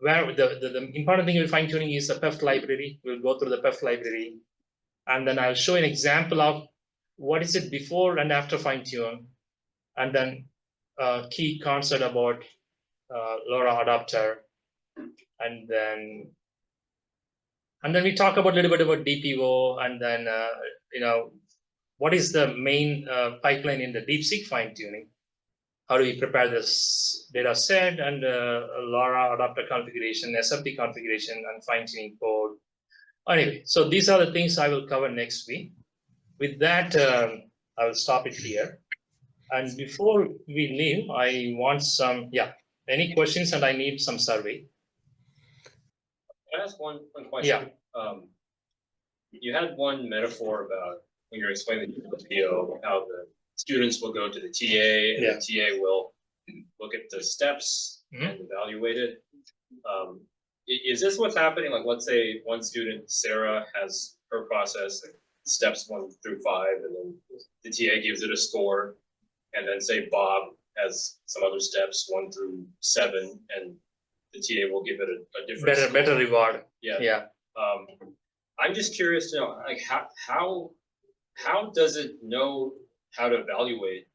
Where the important thing with fine tuning is the PEF library. We'll go through the PEF library, and then I'll show an example of what is it before and after fine tune, and then key concept about LoRA adapter, and then we talk about a little bit about DPO, and then what is the main pipeline in the DeepSeek fine tuning? How do we prepare this data set, and LoRA adapter configuration, SFP configuration, and fine tuning code. Anyway, so these are the things I will cover next week. With that, I will stop it here. And before we leave, I want some, any questions, and I need some survey. Can I ask one question? Yeah. You had one metaphor about when you're explaining the GRPO, how the students will go to the TA, and the TA will look at the steps and evaluate it. Is this what's happening? Like, let's say one student, Sarah, has her process, like steps 1 through 5, and then the TA gives it a score, and then say Bob has some other steps 1 through 7, and the TA will give it a different better reward. Yeah. I'm just curious to know, like, how does it know how to evaluate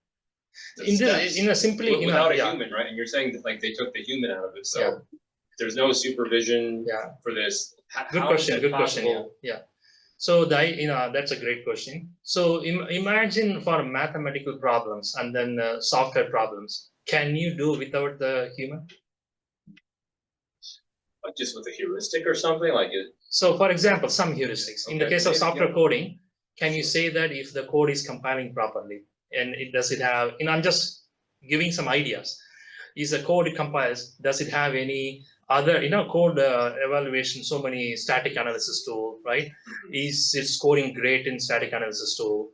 the steps without a human, right? And you're saying that like they took the human out of it, so there's no supervision for this. Good question. Yeah. So that's a great question. So imagine for mathematical problems and then software problems, can you do without the human? Like just with a heuristic or something like it. So for example, some heuristics. In the case of software coding, can you say that if the code is compiling properly, and does it have, I'm just giving some ideas. Is the code it compiles, does it have any other, code evaluation, so many static analysis tool, right? Is it scoring great in static analysis tool?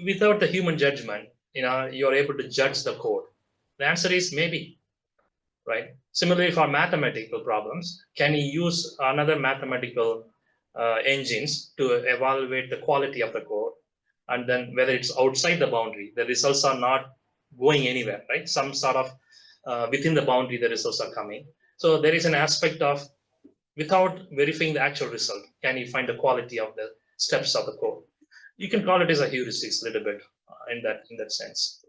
Without the human judgment, you're able to judge the code. The answer is maybe, right? Similarly, for mathematical problems, can you use another mathematical engines to evaluate the quality of the code, and then whether it's outside the boundary, the results are not going anywhere, right? Some sort of within the boundary, the results are coming. So there is an aspect of without verifying the actual result, can you find the quality of the steps of the code? You can call it as a heuristics a little bit in that sense.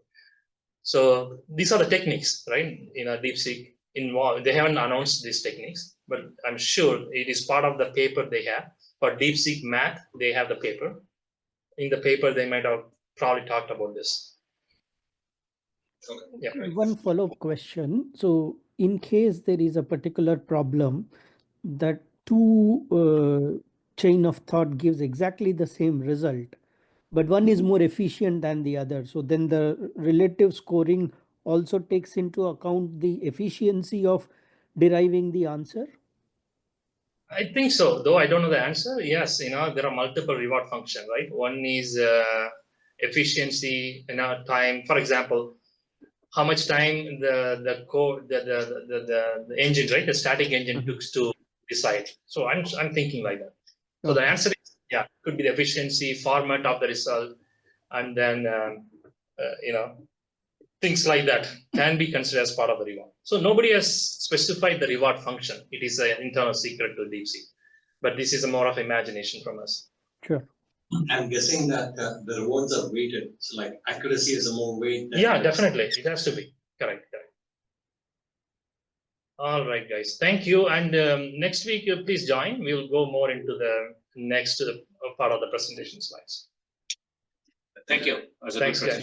So these are the techniques, right? DeepSeek involved. They haven't announced these techniques, but I'm sure it is part of the paper they have. For DeepSeek Math, they have the paper. In the paper, they might have probably talked about this. Yeah. One follow-up question. So in case there is a particular problem that two chain of thought gives exactly the same result, but one is more efficient than the other. So then the relative scoring also takes into account the efficiency of deriving the answer. I think so, though I don't know the answer. Yes, there are multiple reward functions, right? One is efficiency, time. For example, how much time the code, the engine, right? The static engine took to decide. So I'm thinking like that. So the answer is, could be the efficiency, format of the result, and then things like that can be considered as part of the reward. So nobody has specified the reward function. It is an internal secret to DeepSeek, but this is more of imagination from us. Sure. I'm guessing that the rewards are weighted. So like accuracy is a more weight. Yeah, definitely. It has to be. Correct. All right, guys. Thank you. And next week, please join. We'll go more into the next part of the presentation slides. Thank you. Thanks, guys.